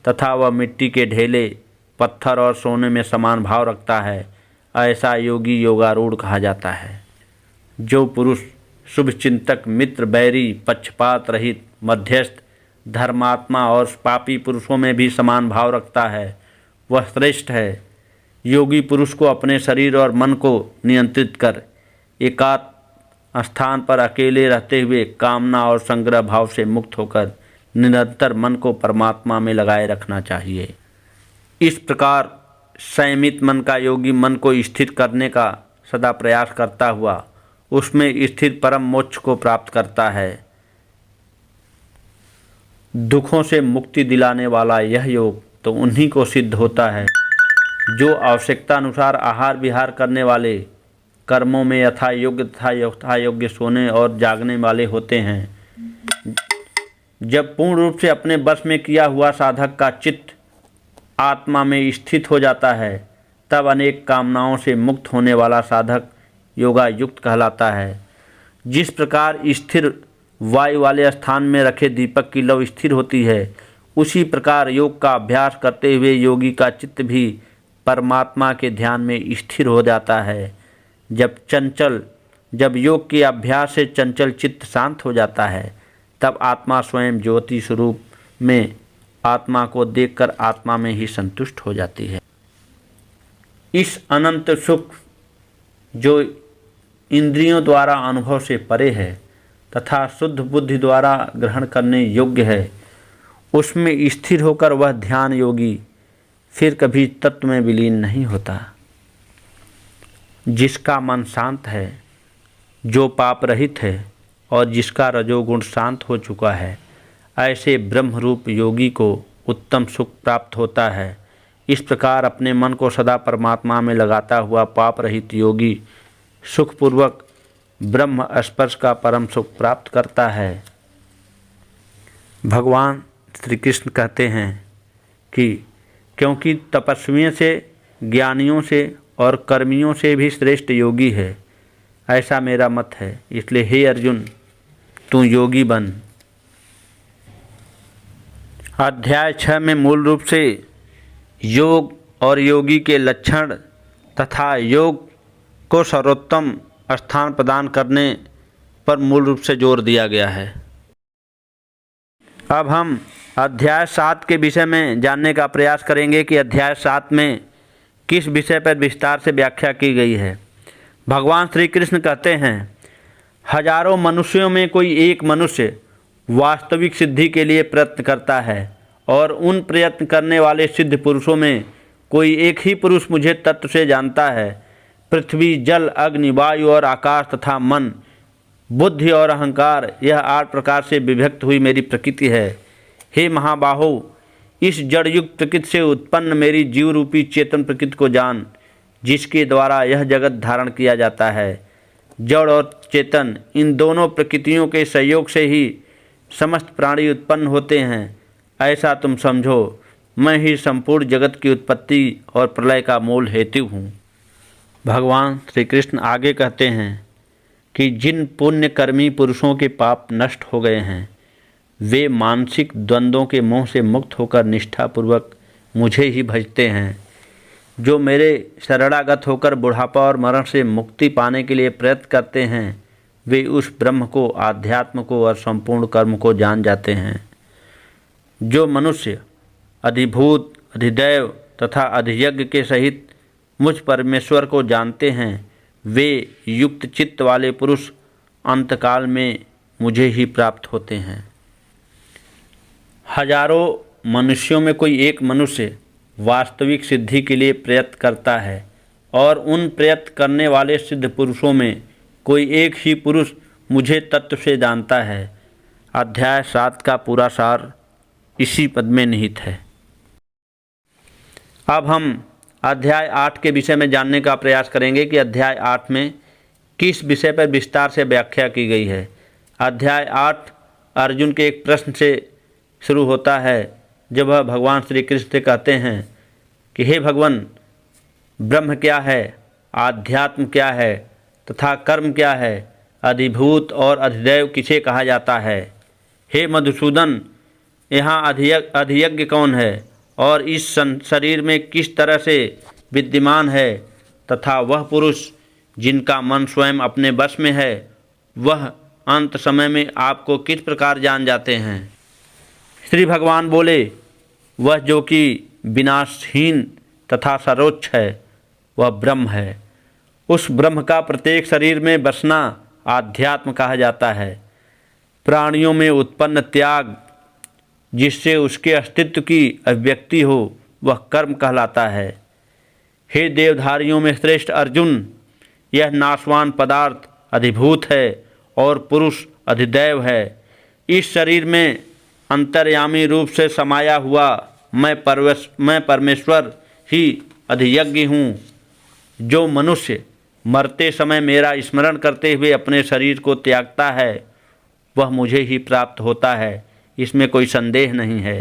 तथा वह मिट्टी के ढेले पत्थर और सोने में समान भाव रखता है, ऐसा योगी योगारूढ़ कहा जाता है। जो पुरुष शुभ चिंतक मित्र बैरी पक्षपात रहित मध्यस्थ धर्मात्मा और पापी पुरुषों में भी समान भाव रखता है वह श्रेष्ठ है। योगी पुरुष को अपने शरीर और मन को नियंत्रित कर एकांत स्थान पर अकेले रहते हुए कामना और संग्रह भाव से मुक्त होकर निरंतर मन को परमात्मा में लगाए रखना चाहिए। इस प्रकार संयमित मन का योगी मन को स्थिर करने का सदा प्रयास करता हुआ उसमें स्थिर परम मोक्ष को प्राप्त करता है। दुखों से मुक्ति दिलाने वाला यह योग तो उन्हीं को सिद्ध होता है जो आवश्यकता अनुसार आहार विहार करने वाले, कर्मों में यथा योग्य तथा यथा योग्य सोने और जागने वाले होते हैं। जब पूर्ण रूप से अपने बस में किया हुआ साधक का चित्त आत्मा में स्थित हो जाता है, तब अनेक कामनाओं से मुक्त होने वाला साधक योगायुक्त कहलाता है। जिस प्रकार स्थिर वायु वाले स्थान में रखे दीपक की लौ स्थिर होती है, उसी प्रकार योग का अभ्यास करते हुए योगी का चित्त भी परमात्मा के ध्यान में स्थिर हो जाता है। जब योग के अभ्यास से चंचल चित्त शांत हो जाता है, तब आत्मा स्वयं ज्योति स्वरूप में आत्मा को देखकर आत्मा में ही संतुष्ट हो जाती है। इस अनंत सुख जो इंद्रियों द्वारा अनुभव से परे है तथा शुद्ध बुद्धि द्वारा ग्रहण करने योग्य है, उसमें स्थिर होकर वह ध्यान योगी फिर कभी तत्व में विलीन नहीं होता। जिसका मन शांत है, जो पाप रहित है और जिसका रजोगुण शांत हो चुका है, ऐसे ब्रह्मरूप योगी को उत्तम सुख प्राप्त होता है। इस प्रकार अपने मन को सदा परमात्मा में लगाता हुआ पाप रहित योगी सुखपूर्वक ब्रह्म स्पर्श का परम सुख प्राप्त करता है। भगवान श्री कृष्ण कहते हैं कि क्योंकि तपस्वियों से, ज्ञानियों से और कर्मियों से भी श्रेष्ठ योगी है, ऐसा मेरा मत है। इसलिए हे अर्जुन, तू योगी बन। अध्याय 6 में मूल रूप से योग और योगी के लक्षण तथा योग को सर्वोत्तम स्थान प्रदान करने पर मूल रूप से जोर दिया गया है। अब हम अध्याय 7 के विषय में जानने का प्रयास करेंगे कि अध्याय 7 में किस विषय पर विस्तार से व्याख्या की गई है। भगवान श्री कृष्ण कहते हैं, हजारों मनुष्यों में कोई एक मनुष्य वास्तविक सिद्धि के लिए प्रयत्न करता है और उन प्रयत्न करने वाले सिद्ध पुरुषों में कोई एक ही पुरुष मुझे तत्व से जानता है। पृथ्वी, जल, अग्नि, वायु और आकाश तथा मन, बुद्धि और अहंकार, यह 8 प्रकार से विभक्त हुई मेरी प्रकृति है। हे महाबाहो, इस जड़युक्त प्रकृति से उत्पन्न मेरी जीव रूपी चेतन प्रकृति को जान, जिसके द्वारा यह जगत धारण किया जाता है। जड़ और चेतन, इन दोनों प्रकृतियों के सहयोग से ही समस्त प्राणी उत्पन्न होते हैं। ऐसा तुम समझो, मैं ही संपूर्ण जगत की उत्पत्ति और प्रलय का मूल हेतु हूँ। भगवान श्री कृष्ण आगे कहते हैं कि जिन पुण्यकर्मी पुरुषों के पाप नष्ट हो गए हैं, वे मानसिक द्वंद्वों के मोह से मुक्त होकर निष्ठापूर्वक मुझे ही भजते हैं। जो मेरे शरणागत होकर बुढ़ापा और मरण से मुक्ति पाने के लिए प्रयत्न करते हैं, वे उस ब्रह्म को, आध्यात्म को और संपूर्ण कर्म को जान जाते हैं। जो मनुष्य अधिभूत, अधिदैव तथा अधियज्ञ के सहित मुझ परमेश्वर को जानते हैं, वे युक्त चित्त वाले पुरुष अंतकाल में मुझे ही प्राप्त होते हैं। हजारों मनुष्यों में कोई एक मनुष्य वास्तविक सिद्धि के लिए प्रयत्न करता है और उन प्रयत्न करने वाले सिद्ध पुरुषों में कोई एक ही पुरुष मुझे तत्व से जानता है। अध्याय 7 का पूरा सार इसी पद में निहित है। अब हम अध्याय 8 के विषय में जानने का प्रयास करेंगे कि अध्याय 8 में किस विषय पर विस्तार से व्याख्या की गई है। अध्याय 8 अर्जुन के एक प्रश्न से शुरू होता है, जब वह भगवान श्री कृष्ण से कहते हैं कि हे भगवान, ब्रह्म क्या है, आध्यात्म क्या है तथा कर्म क्या है, अधिभूत और अधिदैव किसे कहा जाता है। हे मधुसूदन, यहाँ अधियज्ञ कौन है और इस शरीर में किस तरह से विद्यमान है तथा वह पुरुष जिनका मन स्वयं अपने वश में है, वह अंत समय में आपको किस प्रकार जान जाते हैं। श्री भगवान बोले, वह जो कि विनाशहीन तथा सर्वोच्च है, वह ब्रह्म है। उस ब्रह्म का प्रत्येक शरीर में बसना आध्यात्म कहा जाता है। प्राणियों में उत्पन्न त्याग, जिससे उसके अस्तित्व की अभिव्यक्ति हो, वह कर्म कहलाता है। हे देवधारियों में श्रेष्ठ अर्जुन, यह नाशवान पदार्थ अधिभूत है और पुरुष अधिदैव है। इस शरीर में अंतर्यामी रूप से समाया हुआ मैं परमेश्वर ही अधियज्ञ हूँ। जो मनुष्य मरते समय मेरा स्मरण करते हुए अपने शरीर को त्यागता है, वह मुझे ही प्राप्त होता है, इसमें कोई संदेह नहीं है।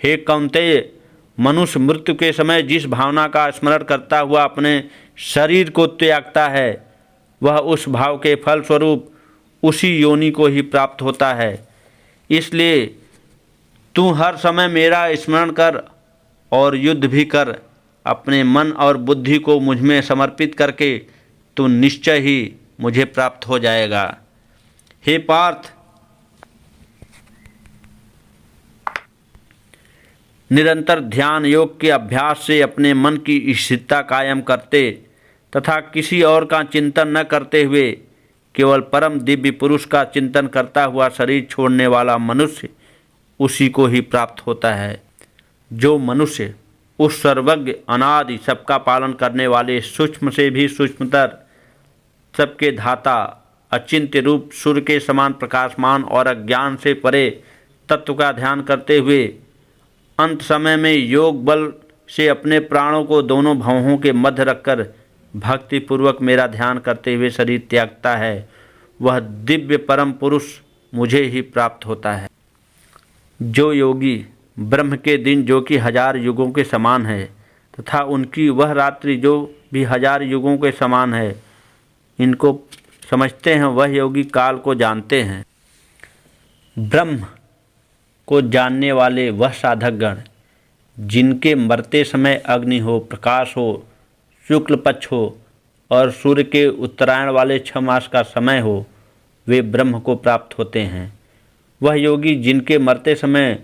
हे कौन्तेय, मनुष्य मृत्यु के समय जिस भावना का स्मरण करता हुआ अपने शरीर को त्यागता है, वह उस भाव के फलस्वरूप उसी योनि को ही प्राप्त होता है। इसलिए तू हर समय मेरा स्मरण कर और युद्ध भी कर। अपने मन और बुद्धि को मुझ में समर्पित करके तू निश्चय ही मुझे प्राप्त हो जाएगा। हे पार्थ, निरंतर ध्यान योग के अभ्यास से अपने मन की स्थिरता कायम करते तथा किसी और का चिंतन न करते हुए केवल परम दिव्य पुरुष का चिंतन करता हुआ शरीर छोड़ने वाला मनुष्य उसी को ही प्राप्त होता है। जो मनुष्य उस सर्वज्ञ, अनादि, सबका पालन करने वाले, सूक्ष्म से भी सूक्ष्मतर, सबके धाता, अचिंत्य रूप सूर्य के समान प्रकाशमान और अज्ञान से परे तत्व का ध्यान करते हुए अंत समय में योग बल से अपने प्राणों को दोनों भवों के मध्य रखकर भक्तिपूर्वक मेरा ध्यान करते हुए शरीर त्यागता है, वह दिव्य परम पुरुष मुझे ही प्राप्त होता है। जो योगी ब्रह्म के दिन जो कि 1000 युगों के समान है तथा उनकी वह रात्रि जो भी 1000 युगों के समान है, इनको समझते हैं, वह योगी काल को जानते हैं। ब्रह्म को जानने वाले वह साधकगण जिनके मरते समय अग्नि हो, प्रकाश हो, शुक्ल पक्ष हो और सूर्य के उत्तरायण वाले 6 मास का समय हो, वे ब्रह्म को प्राप्त होते हैं। वह योगी जिनके मरते समय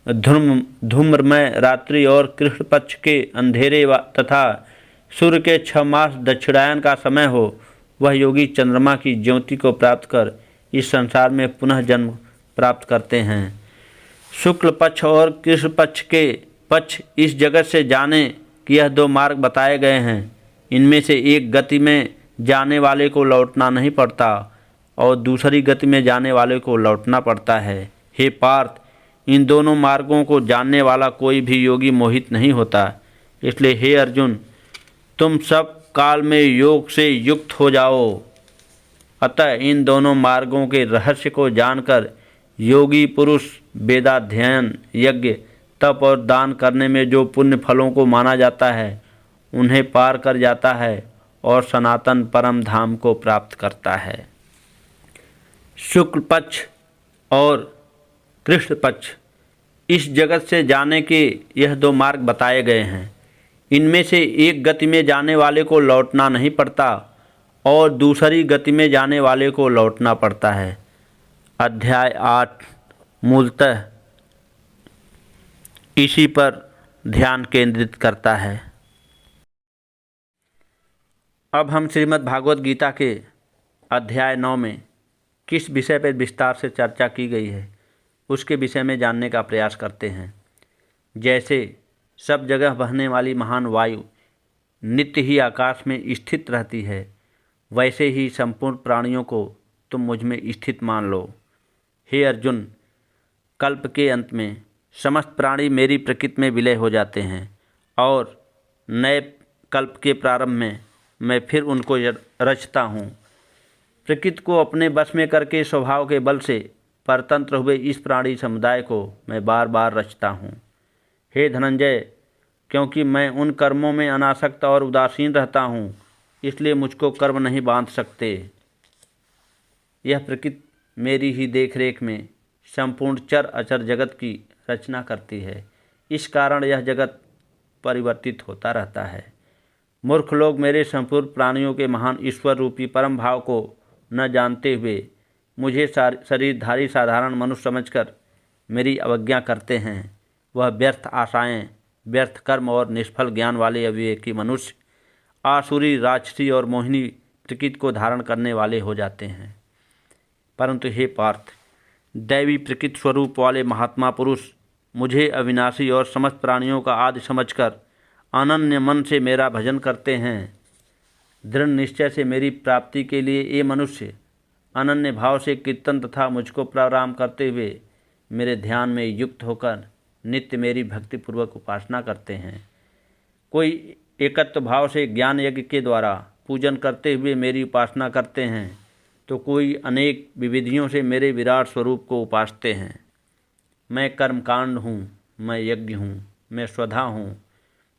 धूम्रमय रात्रि और कृष्ण पक्ष के अंधेरे तथा सूर्य के 6 मास दक्षिणायन का समय हो, वह योगी चंद्रमा की ज्योति को प्राप्त कर इस संसार में पुनः जन्म प्राप्त करते हैं। शुक्ल पक्ष और कृष्ण पक्ष के पक्ष इस जगत से जाने कि यह 2 मार्ग बताए गए हैं। इनमें से एक गति में जाने वाले को लौटना नहीं पड़ता और दूसरी गति में जाने वाले को लौटना पड़ता है। हे पार्थ, इन दोनों मार्गों को जानने वाला कोई भी योगी मोहित नहीं होता। इसलिए हे अर्जुन, तुम सब काल में योग से युक्त हो जाओ। अतः इन दोनों मार्गों के रहस्य को जानकर योगी पुरुष वेदाध्ययन, यज्ञ, तप और दान करने में जो पुण्य फलों को माना जाता है, उन्हें पार कर जाता है और सनातन परम धाम को प्राप्त करता है। शुक्ल पक्ष और कृष्ण पक्ष इस जगत से जाने के यह 2 मार्ग बताए गए हैं। इनमें से एक गति में जाने वाले को लौटना नहीं पड़ता और दूसरी गति में जाने वाले को लौटना पड़ता है। अध्याय 8 मूलतः इसी पर ध्यान केंद्रित करता है। अब हम श्रीमद् भागवत गीता के अध्याय 9 में किस विषय पर विस्तार से चर्चा की गई है उसके विषय में जानने का प्रयास करते हैं। जैसे सब जगह बहने वाली महान वायु नित्य ही आकाश में स्थित रहती है, वैसे ही संपूर्ण प्राणियों को तुम मुझ में स्थित मान लो। हे अर्जुन, कल्प के अंत में समस्त प्राणी मेरी प्रकृति में विलय हो जाते हैं और नए कल्प के प्रारंभ में मैं फिर उनको रचता हूँ। प्रकृति को अपने बस में करके स्वभाव के बल से परतंत्र हुए इस प्राणी समुदाय को मैं बार बार रचता हूँ। हे धनंजय, क्योंकि मैं उन कर्मों में अनासक्त और उदासीन रहता हूँ, इसलिए मुझको कर्म नहीं बांध सकते। यह प्रकृति मेरी ही देखरेख में संपूर्ण चर अचर जगत की रचना करती है। इस कारण यह जगत परिवर्तित होता रहता है। मूर्ख लोग मेरे संपूर्ण प्राणियों के महान ईश्वर रूपी परम भाव को न जानते हुए मुझे शरीरधारी साधारण मनुष्य समझकर मेरी अवज्ञा करते हैं। वह व्यर्थ आशाएं, व्यर्थ कर्म और निष्फल ज्ञान वाले अविवेकी मनुष्य आसुरी, राक्षसी और मोहिनी प्रकृति को धारण करने वाले हो जाते हैं। परंतु हे पार्थ, दैवी प्रकृति स्वरूप वाले महात्मा पुरुष मुझे अविनाशी और समस्त प्राणियों का आदि समझकर अनन्य मन से मेरा भजन करते हैं। दृढ़ निश्चय से मेरी प्राप्ति के लिए ये मनुष्य अनन्य भाव से कीर्तन तथा मुझको प्रणाम करते हुए मेरे ध्यान में युक्त होकर नित्य मेरी भक्तिपूर्वक उपासना करते हैं। कोई एकत्व भाव से ज्ञान यज्ञ के द्वारा पूजन करते हुए मेरी उपासना करते हैं, तो कोई अनेक विविधियों से मेरे विराट स्वरूप को उपासते हैं। मैं कर्मकांड हूँ, मैं यज्ञ हूँ, मैं स्वधा हूँ,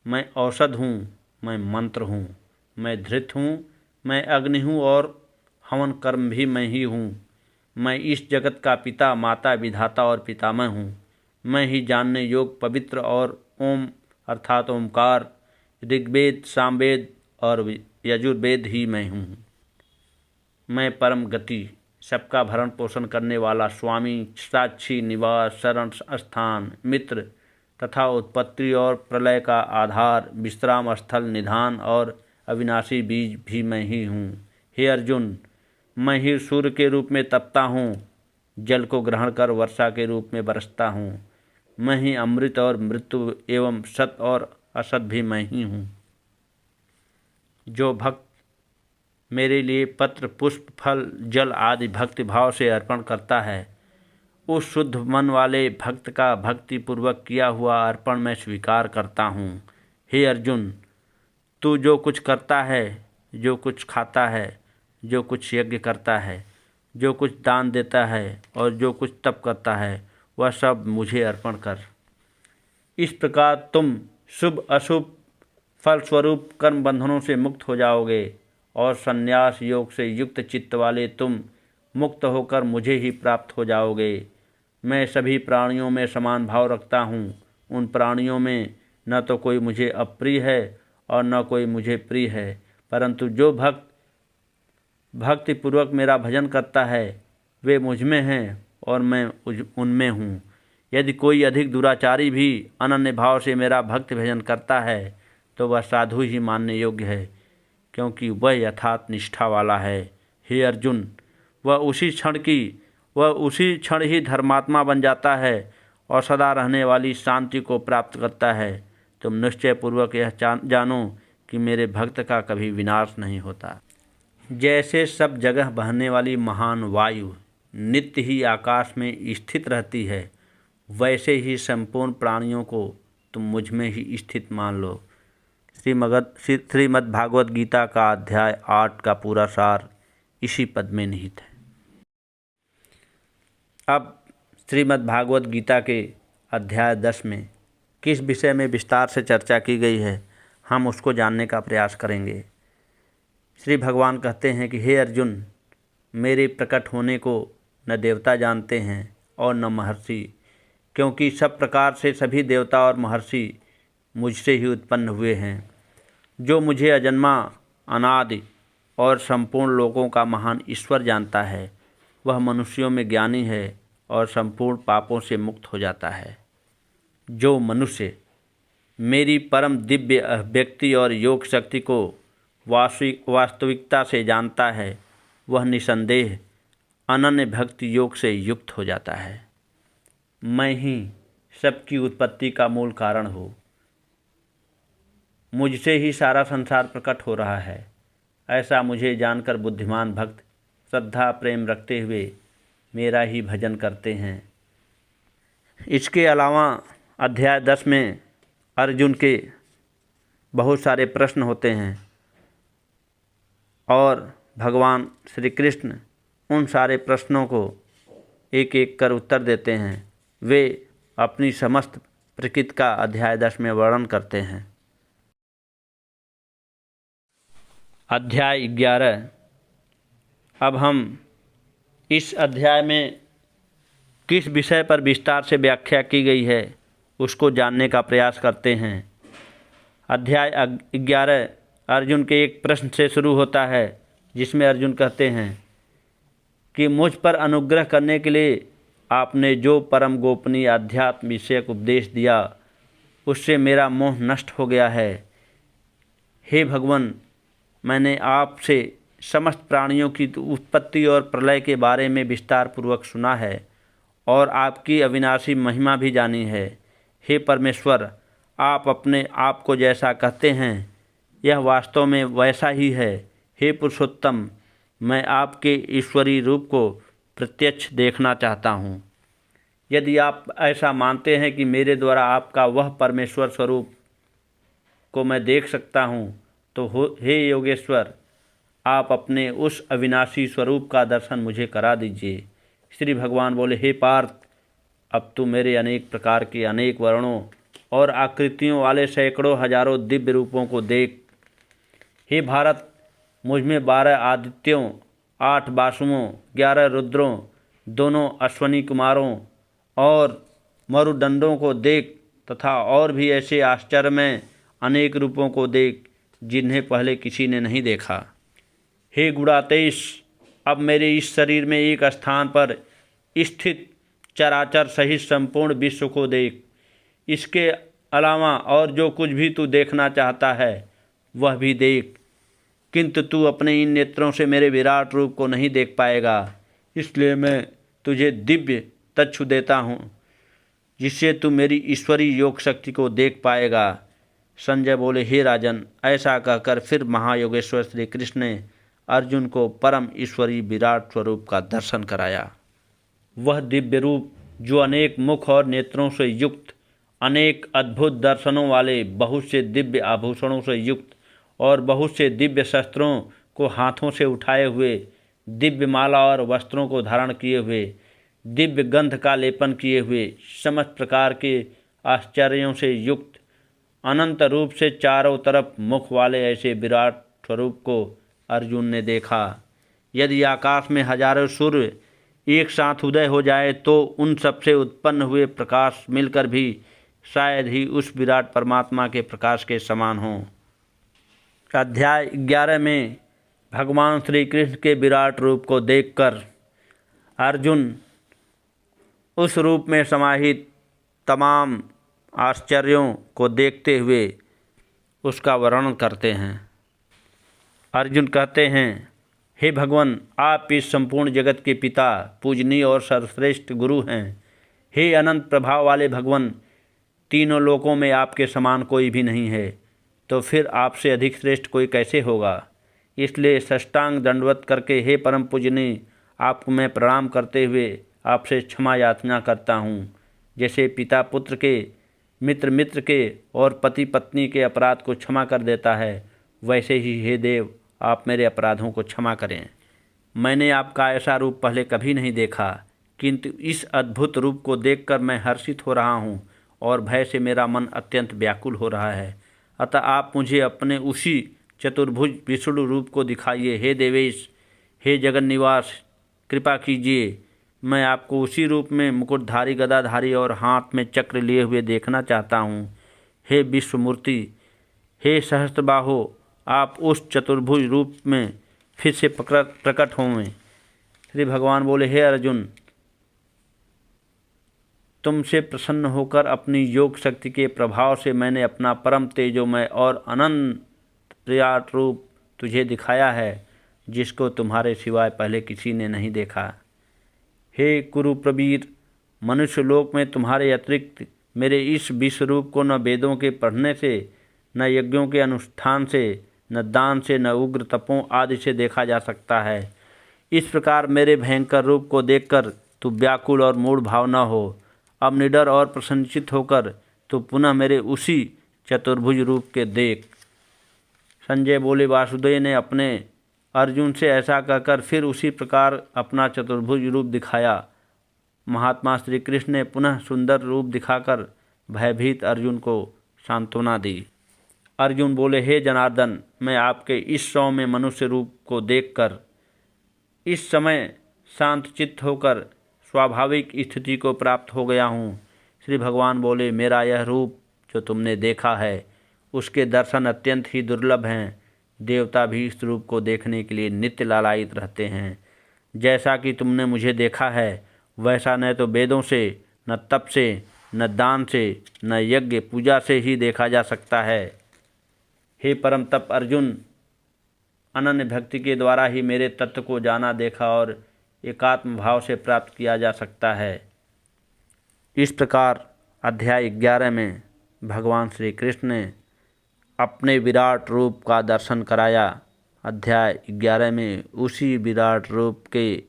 मैं औषध हूँ, मैं मंत्र हूँ, मैं धृत हूँ, मैं अग्नि हूँ और हवन कर्म भी मैं ही हूँ। मैं इस जगत का पिता, माता, विधाता और पितामह हूँ। मैं ही जानने योग पवित्र और ओम अर्थात ओमकार, ऋग्वेद, सामवेद और यजुर्वेद ही मैं हूँ। मैं परम गति, सबका भरण पोषण करने वाला स्वामी, साक्षी, निवास, शरण स्थान, मित्र तथा उत्पत्ति और प्रलय का आधार, विश्राम स्थल, निधान और अविनाशी बीज भी मैं ही हूँ। हे अर्जुन, मैं ही सूर्य के रूप में तपता हूँ, जल को ग्रहण कर वर्षा के रूप में बरसता हूँ। मैं ही अमृत और मृत्यु एवं सत और असत भी मैं ही हूँ। जो भक्त मेरे लिए पत्र, पुष्प, फल, जल आदि भक्ति भाव से अर्पण करता है, उस शुद्ध मन वाले भक्त का भक्ति पूर्वक किया हुआ अर्पण मैं स्वीकार करता हूँ। हे अर्जुन, तू जो कुछ करता है, जो कुछ खाता है, जो कुछ यज्ञ करता है, जो कुछ दान देता है और जो कुछ तप करता है, वह सब मुझे अर्पण कर। इस प्रकार तुम शुभ अशुभ फल स्वरूप कर्म बंधनों से मुक्त हो जाओगे और संन्यास योग से युक्त चित्त वाले तुम मुक्त होकर मुझे ही प्राप्त हो जाओगे। मैं सभी प्राणियों में समान भाव रखता हूँ। उन प्राणियों में न तो कोई मुझे अप्रिय है और न कोई मुझे प्रिय है, परंतु जो भक्त भक्तिपूर्वक मेरा भजन करता है वे मुझ में हैं और मैं उनमें हूँ। यदि कोई अधिक दुराचारी भी अनन्य भाव से मेरा भक्ति भजन करता है तो वह साधु ही मानने योग्य है, क्योंकि वह यथार्थ निष्ठा वाला है। हे अर्जुन, वह उसी क्षण ही धर्मात्मा बन जाता है और सदा रहने वाली शांति को प्राप्त करता है। तुम निश्चयपूर्वक यह जानो कि मेरे भक्त का कभी विनाश नहीं होता। जैसे सब जगह बहने वाली महान वायु नित्य ही आकाश में स्थित रहती है, वैसे ही संपूर्ण प्राणियों को तुम मुझ में ही स्थित मान लो। श्रीमद् भागवत गीता का अध्याय 8 का पूरा सार इसी पद में निहित है। अब श्रीमद् भागवत गीता के अध्याय 10 में किस विषय में विस्तार से चर्चा की गई है, हम उसको जानने का प्रयास करेंगे। श्री भगवान कहते हैं कि हे अर्जुन, मेरे प्रकट होने को न देवता जानते हैं और न महर्षि, क्योंकि सब प्रकार से सभी देवता और महर्षि मुझसे ही उत्पन्न हुए हैं। जो मुझे अजन्मा, अनादि और संपूर्ण लोकों का महान ईश्वर जानता है, वह मनुष्यों में ज्ञानी है और संपूर्ण पापों से मुक्त हो जाता है। जो मनुष्य मेरी परम दिव्य अभिव्यक्ति और योग शक्ति को वास्तविकता से जानता है, वह निसंदेह अनन्य भक्ति योग से युक्त हो जाता है। मैं ही सबकी उत्पत्ति का मूल कारण हूँ। मुझसे ही सारा संसार प्रकट हो रहा है। ऐसा मुझे जानकर बुद्धिमान भक्त श्रद्धा प्रेम रखते हुए मेरा ही भजन करते हैं। इसके अलावा अध्याय 10 में अर्जुन के बहुत सारे प्रश्न होते हैं और भगवान श्री कृष्ण उन सारे प्रश्नों को एक एक कर उत्तर देते हैं। वे अपनी समस्त प्रकृति का अध्याय 10 में वर्णन करते हैं। अध्याय 11। अब हम इस अध्याय में किस विषय पर विस्तार से व्याख्या की गई है उसको जानने का प्रयास करते हैं। अध्याय 11 अर्जुन के एक प्रश्न से शुरू होता है, जिसमें अर्जुन कहते हैं कि मुझ पर अनुग्रह करने के लिए आपने जो परम गोपनीय अध्यात्म विषयक उपदेश दिया, उससे मेरा मोह नष्ट हो गया है। हे भगवान, मैंने आपसे समस्त प्राणियों की उत्पत्ति और प्रलय के बारे में विस्तार पूर्वक सुना है और आपकी अविनाशी महिमा भी जानी है। हे परमेश्वर, आप अपने आप को जैसा कहते हैं यह वास्तव में वैसा ही है। हे पुरुषोत्तम, मैं आपके ईश्वरीय रूप को प्रत्यक्ष देखना चाहता हूँ। यदि आप ऐसा मानते हैं कि मेरे द्वारा आपका वह परमेश्वर स्वरूप को मैं देख सकता हूँ, तो हे योगेश्वर, आप अपने उस अविनाशी स्वरूप का दर्शन मुझे करा दीजिए। श्री भगवान बोले, हे पार्थ, अब तू मेरे अनेक प्रकार के अनेक वर्णों और आकृतियों वाले सैकड़ों हजारों दिव्य रूपों को देख। हे भारत, मुझ में 12 आदित्यों, 8 वासुओं, 11 रुद्रों, दोनों अश्वनी कुमारों और मरुदंडों को देख तथा और भी ऐसे आश्चर्यमय अनेक रूपों को देख जिन्हें पहले किसी ने नहीं देखा। हे गुणातेश, अब मेरे इस शरीर में एक स्थान पर स्थित चराचर सहित संपूर्ण विश्व को देख। इसके अलावा और जो कुछ भी तू देखना चाहता है वह भी देख, किंतु तू अपने इन नेत्रों से मेरे विराट रूप को नहीं देख पाएगा। इसलिए मैं तुझे दिव्य चक्षु देता हूँ, जिससे तू मेरी ईश्वरीय योग शक्ति को देख पाएगा। संजय बोले, हे राजन, ऐसा कहकर फिर महायोगेश्वर श्री कृष्ण ने अर्जुन को परम ईश्वरीय विराट स्वरूप का दर्शन कराया। वह दिव्य रूप जो अनेक मुख और नेत्रों से युक्त, अनेक अद्भुत दर्शनों वाले, बहुत से दिव्य आभूषणों से युक्त और बहुत से दिव्य शस्त्रों को हाथों से उठाए हुए, दिव्य माला और वस्त्रों को धारण किए हुए, दिव्य गंध का लेपन किए हुए, समस्त प्रकार के आश्चर्यों से युक्त, अनंत रूप से चारों तरफ मुख वाले ऐसे विराट स्वरूप को अर्जुन ने देखा। यदि आकाश में हजारों सूर्य एक साथ उदय हो जाए तो उन सबसे उत्पन्न हुए प्रकाश मिलकर भी शायद ही उस विराट परमात्मा के प्रकाश के समान हों। अध्याय 11 में भगवान श्री कृष्ण के विराट रूप को देखकर अर्जुन उस रूप में समाहित तमाम आश्चर्यों को देखते हुए उसका वर्णन करते हैं। अर्जुन कहते हैं, हे भगवान, आप इस संपूर्ण जगत के पिता, पूजनीय और सर्वश्रेष्ठ गुरु हैं। हे अनंत प्रभाव वाले भगवान, तीनों लोकों में आपके समान कोई भी नहीं है, तो फिर आपसे अधिक श्रेष्ठ कोई कैसे होगा। इसलिए साष्टांग दंडवत करके हे परम पूजनीय, आपको मैं प्रणाम करते हुए आपसे क्षमा याचना करता हूँ। जैसे पिता पुत्र के, मित्र मित्र के और पति पत्नी के अपराध को क्षमा कर देता है, वैसे ही हे देव, आप मेरे अपराधों को क्षमा करें। मैंने आपका ऐसा रूप पहले कभी नहीं देखा, किंतु इस अद्भुत रूप को देखकर मैं हर्षित हो रहा हूँ और भय से मेरा मन अत्यंत व्याकुल हो रहा है। अतः आप मुझे अपने उसी चतुर्भुज विष्णु रूप को दिखाइए। हे देवेश, हे जगन निवास, कृपा कीजिए। मैं आपको उसी रूप में मुकुटधारी, गदाधारी और हाथ में चक्र लिए हुए देखना चाहता हूँ। हे विश्वमूर्ति, हे सहस्त्रबाहो, आप उस चतुर्भुज रूप में फिर से प्रकट हों। श्री भगवान बोले, हे अर्जुन, तुमसे प्रसन्न होकर अपनी योग शक्ति के प्रभाव से मैंने अपना परम तेजोमय और अनंत विराट रूप तुझे दिखाया है, जिसको तुम्हारे सिवाय पहले किसी ने नहीं देखा। हे कुरु प्रवीर, मनुष्य लोक में तुम्हारे अतिरिक्त मेरे इस विश्व रूप को न वेदों के पढ़ने से, न यज्ञों के अनुष्ठान से, न दान से, न उग्र तपों आदि से देखा जा सकता है। इस प्रकार मेरे भयंकर रूप को देखकर तू व्याकुल और मूढ़ भाव न हो। अब निडर और प्रसन्नचित्त होकर तू पुनः मेरे उसी चतुर्भुज रूप के देख। संजय बोले, वासुदेव ने अपने अर्जुन से ऐसा कहकर फिर उसी प्रकार अपना चतुर्भुज रूप दिखाया। महात्मा श्री कृष्ण ने पुनः सुंदर रूप दिखाकर भयभीत अर्जुन को सांत्वना दी। अर्जुन बोले, हे जनार्दन, मैं आपके इस सौम्य मनुष्य रूप को देखकर इस समय शांत चित्त होकर स्वाभाविक स्थिति को प्राप्त हो गया हूँ। श्री भगवान बोले, मेरा यह रूप जो तुमने देखा है, उसके दर्शन अत्यंत ही दुर्लभ हैं। देवता भी इस रूप को देखने के लिए नित्य लालायित रहते हैं। जैसा कि तुमने मुझे देखा है, वैसा न तो वेदों से, न तप से, न दान से, न यज्ञ पूजा से ही देखा जा सकता है। हे परम तप अर्जुन, अनन्य भक्ति के द्वारा ही मेरे तत्व को जाना, देखा और एकात्म भाव से प्राप्त किया जा सकता है। इस प्रकार अध्याय 11 में भगवान श्री कृष्ण ने अपने विराट रूप का दर्शन कराया। अध्याय 11 में उसी विराट रूप के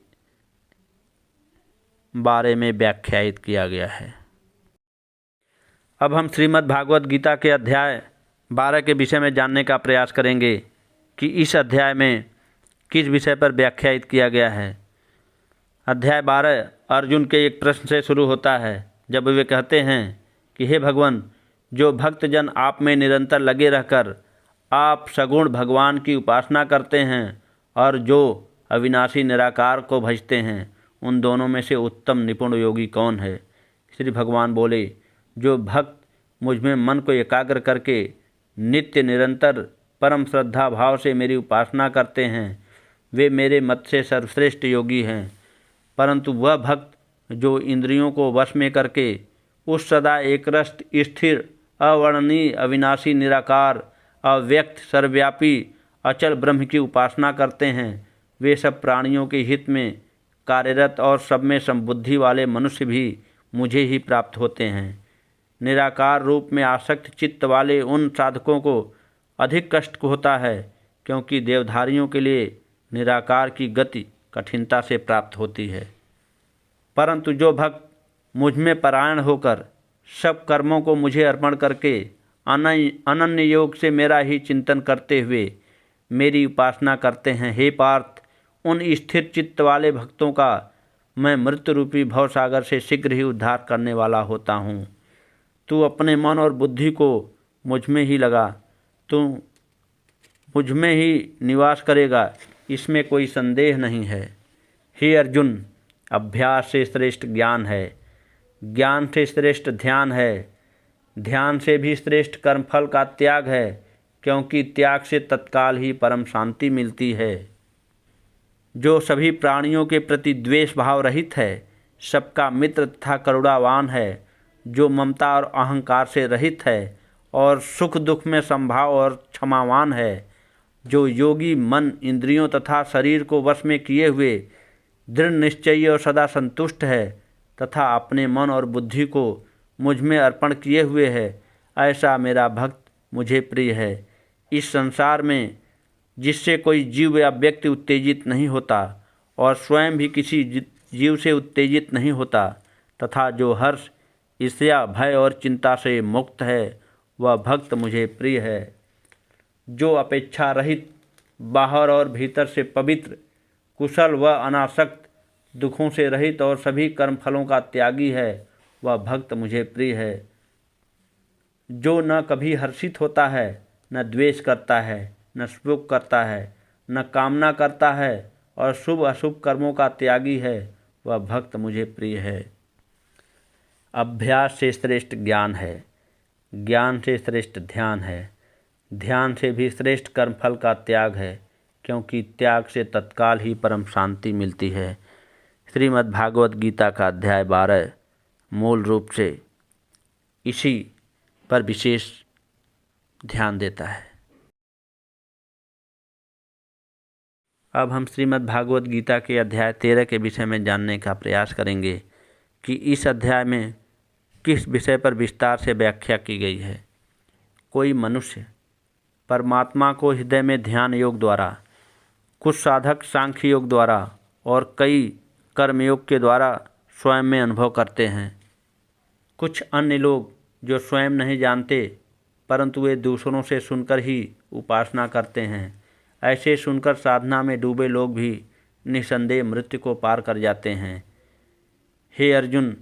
बारे में व्याख्यायित किया गया है। अब हम श्रीमद् भागवत गीता के अध्याय 12 के विषय में जानने का प्रयास करेंगे कि इस अध्याय में किस विषय पर व्याख्यायित किया गया है। अध्याय 12 अर्जुन के एक प्रश्न से शुरू होता है, जब वे कहते हैं कि हे भगवान, जो भक्तजन आप में निरंतर लगे रहकर आप सगुण भगवान की उपासना करते हैं और जो अविनाशी निराकार को भजते हैं, उन दोनों में से उत्तम निपुण योगी कौन है। श्री भगवान बोले, जो भक्त मुझ में मन को एकाग्र करके नित्य निरंतर परम श्रद्धा भाव से मेरी उपासना करते हैं, वे मेरे मत से सर्वश्रेष्ठ योगी हैं। परंतु वह भक्त जो इंद्रियों को वश में करके उस सदा एकरस स्थिर अवर्णनीय अविनाशी निराकार अव्यक्त सर्वव्यापी अचल ब्रह्म की उपासना करते हैं, वे सब प्राणियों के हित में कार्यरत और सब में संबुद्धि वाले मनुष्य भी मुझे ही प्राप्त होते हैं। निराकार रूप में आसक्त चित्त वाले उन साधकों को अधिक कष्ट होता है, क्योंकि देवधारियों के लिए निराकार की गति कठिनता से प्राप्त होती है। परंतु जो भक्त मुझ में परायण होकर सब कर्मों को मुझे अर्पण करके अनन्य योग से मेरा ही चिंतन करते हुए मेरी उपासना करते हैं, हे पार्थ, उन स्थिर चित्त वाले भक्तों का मैं मृत्यु रूपी भवसागर से शीघ्र ही उद्धार करने वाला होता हूँ। तू अपने मन और बुद्धि को मुझ में ही लगा, तू मुझ में ही निवास करेगा, इसमें कोई संदेह नहीं है। हे अर्जुन, अभ्यास से श्रेष्ठ ज्ञान है, ज्ञान से श्रेष्ठ ध्यान है, ध्यान से भी श्रेष्ठ कर्मफल का त्याग है, क्योंकि त्याग से तत्काल ही परम शांति मिलती है। जो सभी प्राणियों के प्रति द्वेष भाव रहित है, सबका मित्र तथा करुणावान है, जो ममता और अहंकार से रहित है और सुख दुख में समभाव और क्षमावान है, जो योगी मन, इंद्रियों तथा शरीर को वश में किए हुए दृढ़ निश्चयी और सदा संतुष्ट है तथा अपने मन और बुद्धि को मुझ में अर्पण किए हुए है, ऐसा मेरा भक्त मुझे प्रिय है। इस संसार में जिससे कोई जीव या व्यक्ति उत्तेजित नहीं होता और स्वयं भी किसी जीव से उत्तेजित नहीं होता तथा जो हर्ष, ईर्ष्या, भय और चिंता से मुक्त है, वह भक्त मुझे प्रिय है। जो अपेक्षा रहित, बाहर और भीतर से पवित्र, कुशल व अनासक्त, दुखों से रहित और सभी कर्मफलों का त्यागी है, वह भक्त मुझे प्रिय है। जो न कभी हर्षित होता है, न द्वेष करता है, न सुख करता है, न कामना करता है और शुभ अशुभ कर्मों का त्यागी है, वह भक्त मुझे प्रिय है। अभ्यास से श्रेष्ठ ज्ञान है, ज्ञान से श्रेष्ठ ध्यान है, ध्यान से भी श्रेष्ठ कर्मफल का त्याग है, क्योंकि त्याग से तत्काल ही परम शांति मिलती है। श्रीमद् भागवत गीता का अध्याय 12 मूल रूप से इसी पर विशेष ध्यान देता है। अब हम श्रीमद् भागवत गीता के अध्याय 13 के विषय में जानने का प्रयास करेंगे कि इस अध्याय में किस विषय पर विस्तार से व्याख्या की गई है। कोई मनुष्य परमात्मा को हृदय में ध्यान योग द्वारा, कुछ साधक सांख्य योग द्वारा और कई कर्मयोग के द्वारा स्वयं में अनुभव करते हैं। कुछ अन्य लोग जो स्वयं नहीं जानते परंतु वे दूसरों से सुनकर ही उपासना करते हैं, ऐसे सुनकर साधना में डूबे लोग भी निसंदेह मृत्यु को पार कर जाते हैं। हे अर्जुन,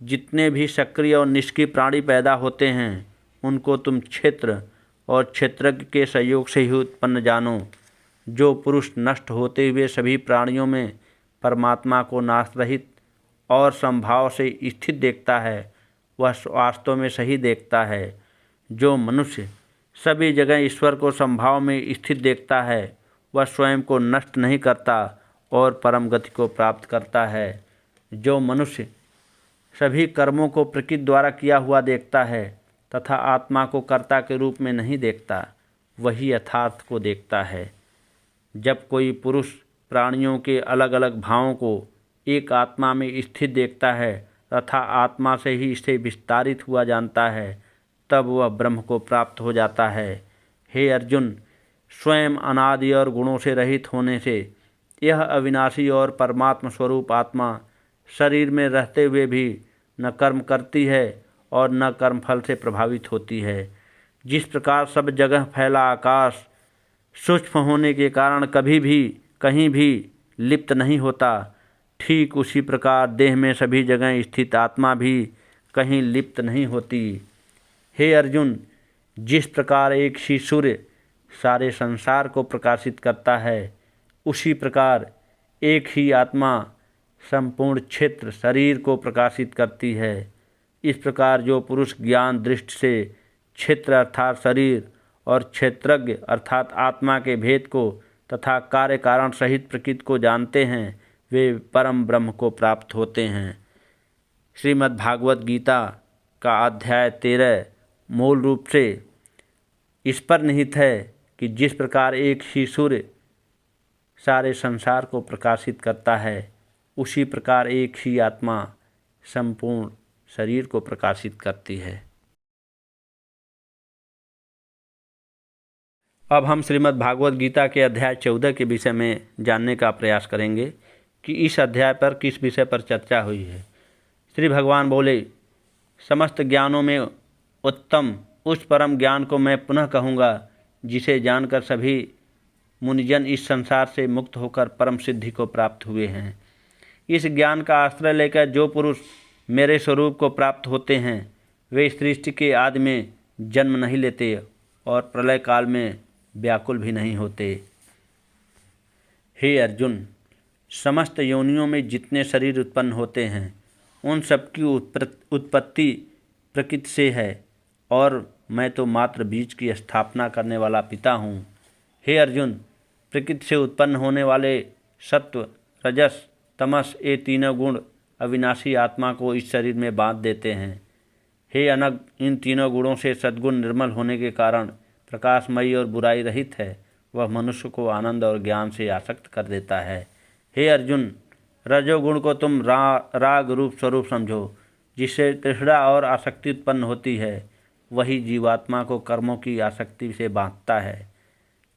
जितने भी सक्रिय और निष्क्रिय प्राणी पैदा होते हैं, उनको तुम क्षेत्र और क्षेत्रज्ञ के सहयोग से ही उत्पन्न जानो। जो पुरुष नष्ट होते हुए सभी प्राणियों में परमात्मा को नाश रहित और संभाव से स्थित देखता है, वह वास्तव में सही देखता है। जो मनुष्य सभी जगह ईश्वर को संभाव में स्थित देखता है, वह स्वयं को नष्ट नहीं करता और परम गति को प्राप्त करता है। जो मनुष्य सभी कर्मों को प्रकृति द्वारा किया हुआ देखता है तथा आत्मा को कर्ता के रूप में नहीं देखता, वही यथार्थ को देखता है। जब कोई पुरुष प्राणियों के अलग अलग भावों को एक आत्मा में स्थित देखता है तथा आत्मा से ही इसे विस्तारित हुआ जानता है, तब वह ब्रह्म को प्राप्त हो जाता है। हे अर्जुन, स्वयं अनादि और गुणों से रहित होने से यह अविनाशी और परमात्मा स्वरूप आत्मा शरीर में रहते हुए भी न कर्म करती है और न कर्मफल से प्रभावित होती है। जिस प्रकार सब जगह फैला आकाश सूक्ष्म होने के कारण कभी भी कहीं भी लिप्त नहीं होता, ठीक उसी प्रकार देह में सभी जगह स्थित आत्मा भी कहीं लिप्त नहीं होती। हे अर्जुन, जिस प्रकार एक ही सूर्य सारे संसार को प्रकाशित करता है, उसी प्रकार एक ही आत्मा संपूर्ण क्षेत्र शरीर को प्रकाशित करती है। इस प्रकार जो पुरुष ज्ञान दृष्टि से क्षेत्र अर्थात शरीर और क्षेत्रज्ञ अर्थात आत्मा के भेद को तथा कार्य कारण सहित प्रकृति को जानते हैं, वे परम ब्रह्म को प्राप्त होते हैं। श्रीमद् भागवत गीता का अध्याय 13 मूल रूप से इस पर निहित है कि जिस प्रकार एक ही सूर्य सारे संसार को प्रकाशित करता है, उसी प्रकार एक ही आत्मा संपूर्ण शरीर को प्रकाशित करती है। अब हम श्रीमद् भागवत गीता के अध्याय 14 के विषय में जानने का प्रयास करेंगे कि इस अध्याय पर किस विषय पर चर्चा हुई है। श्री भगवान बोले, समस्त ज्ञानों में उत्तम उस परम ज्ञान को मैं पुनः कहूँगा, जिसे जानकर सभी मुनिजन इस संसार से मुक्त होकर परम सिद्धि को प्राप्त हुए हैं। इस ज्ञान का आश्रय लेकर जो पुरुष मेरे स्वरूप को प्राप्त होते हैं, वे सृष्टि के आदि में जन्म नहीं लेते और प्रलय काल में व्याकुल भी नहीं होते। हे अर्जुन, समस्त योनियों में जितने शरीर उत्पन्न होते हैं उन सब की उत्पत्ति प्रकृति से है और मैं तो मात्र बीज की स्थापना करने वाला पिता हूँ। हे अर्जुन, प्रकृति से उत्पन्न होने वाले सत्व, रजस, तमस ये तीनों गुण अविनाशी आत्मा को इस शरीर में बांध देते हैं। हे अनग, इन तीनों गुणों से सद्गुण निर्मल होने के कारण प्रकाशमयी और बुराई रहित है। वह मनुष्य को आनंद और ज्ञान से आसक्त कर देता है। हे अर्जुन, रजोगुण को तुम राग रूप स्वरूप समझो, जिससे तृष्णा और आसक्ति उत्पन्न होती है। वही जीवात्मा को कर्मों की आसक्ति से बांधता है।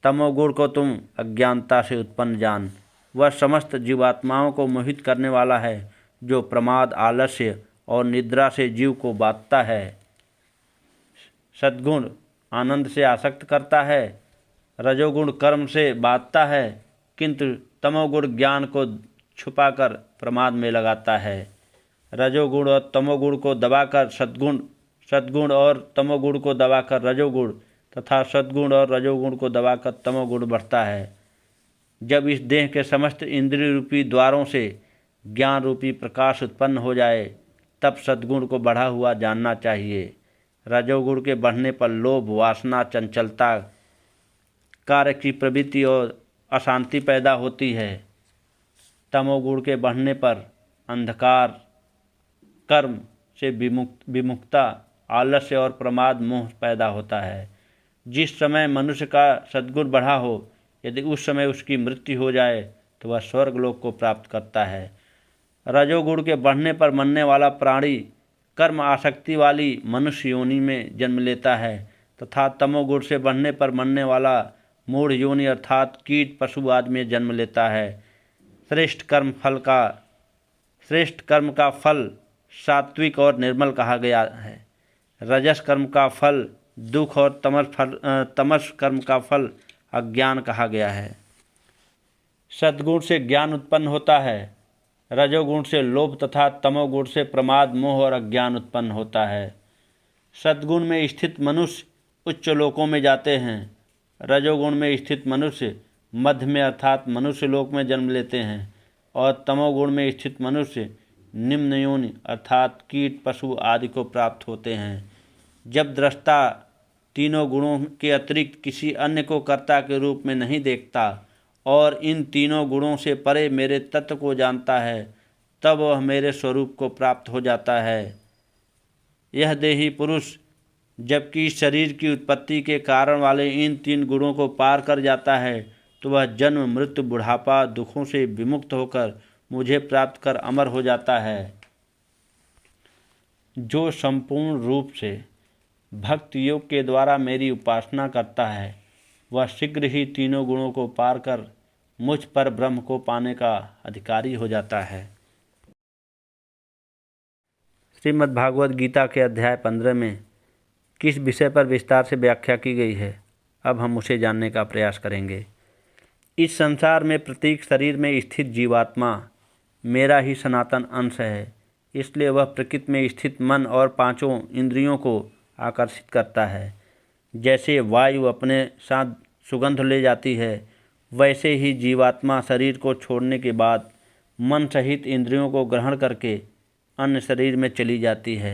तमोगुण को तुम अज्ञानता से उत्पन्न जान, वह समस्त जीवात्माओं को मोहित करने वाला है, जो प्रमाद, आलस्य और निद्रा से जीव को बांधता है। सद्गुण आनंद से आसक्त करता है, रजोगुण कर्म से बांधता है, किंतु तमोगुण ज्ञान को छुपाकर प्रमाद में लगाता है। रजोगुण और तमोगुण को दबाकर सद्गुण और तमोगुण को दबाकर रजोगुण तथा सद्गुण और रजोगुण को दबाकर तमोगुण बढ़ता है। जब इस देह के समस्त इंद्रिय रूपी द्वारों से ज्ञान रूपी प्रकाश उत्पन्न हो जाए, तब सद्गुण को बढ़ा हुआ जानना चाहिए। रजोगुण के बढ़ने पर लोभ, वासना, चंचलता, कार्य की प्रवृत्ति और अशांति पैदा होती है। तमोगुण के बढ़ने पर अंधकार, कर्म से विमुखता, आलस्य और प्रमाद, मोह पैदा होता है। जिस समय मनुष्य का सद्गुण बढ़ा हो, यदि उस समय उसकी मृत्यु हो जाए तो वह स्वर्गलोक को प्राप्त करता है। रजोगुण के बढ़ने पर मरने वाला प्राणी कर्म आसक्ति वाली मनुष्य योनि में जन्म लेता है तथा तमोगुण से बढ़ने पर मरने वाला मूढ़ योनि अर्थात कीट, पशु आदि में जन्म लेता है। श्रेष्ठ कर्म का फल सात्विक और निर्मल कहा गया है। रजस कर्म का फल दुख और तमस कर्म का फल अज्ञान कहा गया है। सद्गुण से ज्ञान उत्पन्न होता है, रजोगुण से लोभ तथा तमोगुण से प्रमाद, मोह और अज्ञान उत्पन्न होता है। सद्गुण में स्थित मनुष्य उच्च लोकों में जाते हैं, रजोगुण में स्थित मनुष्य मध्य में अर्थात मनुष्य लोक में जन्म लेते हैं और तमोगुण में स्थित मनुष्य निम्न योनि अर्थात कीट, पशु आदि को प्राप्त होते हैं। जब दृष्टा तीनों गुणों के अतिरिक्त किसी अन्य को कर्ता के रूप में नहीं देखता और इन तीनों गुणों से परे मेरे तत्व को जानता है, तब वह मेरे स्वरूप को प्राप्त हो जाता है। यह देही पुरुष जबकि शरीर की उत्पत्ति के कारण वाले इन तीन गुणों को पार कर जाता है, तो वह जन्म, मृत्यु, बुढ़ापा, दुखों से विमुक्त होकर मुझे प्राप्त कर अमर हो जाता है। जो संपूर्ण रूप से भक्ति योग के द्वारा मेरी उपासना करता है, वह शीघ्र ही तीनों गुणों को पार कर मुझ पर ब्रह्म को पाने का अधिकारी हो जाता है। श्रीमद् भागवत गीता के अध्याय 15 में किस विषय पर विस्तार से व्याख्या की गई है, अब हम उसे जानने का प्रयास करेंगे। इस संसार में प्रत्येक शरीर में स्थित जीवात्मा मेरा ही सनातन अंश है, इसलिए वह प्रकृति में स्थित मन और पांचों इंद्रियों को आकर्षित करता है। जैसे वायु अपने साथ सुगंध ले जाती है, वैसे ही जीवात्मा शरीर को छोड़ने के बाद मन सहित इंद्रियों को ग्रहण करके अन्य शरीर में चली जाती है।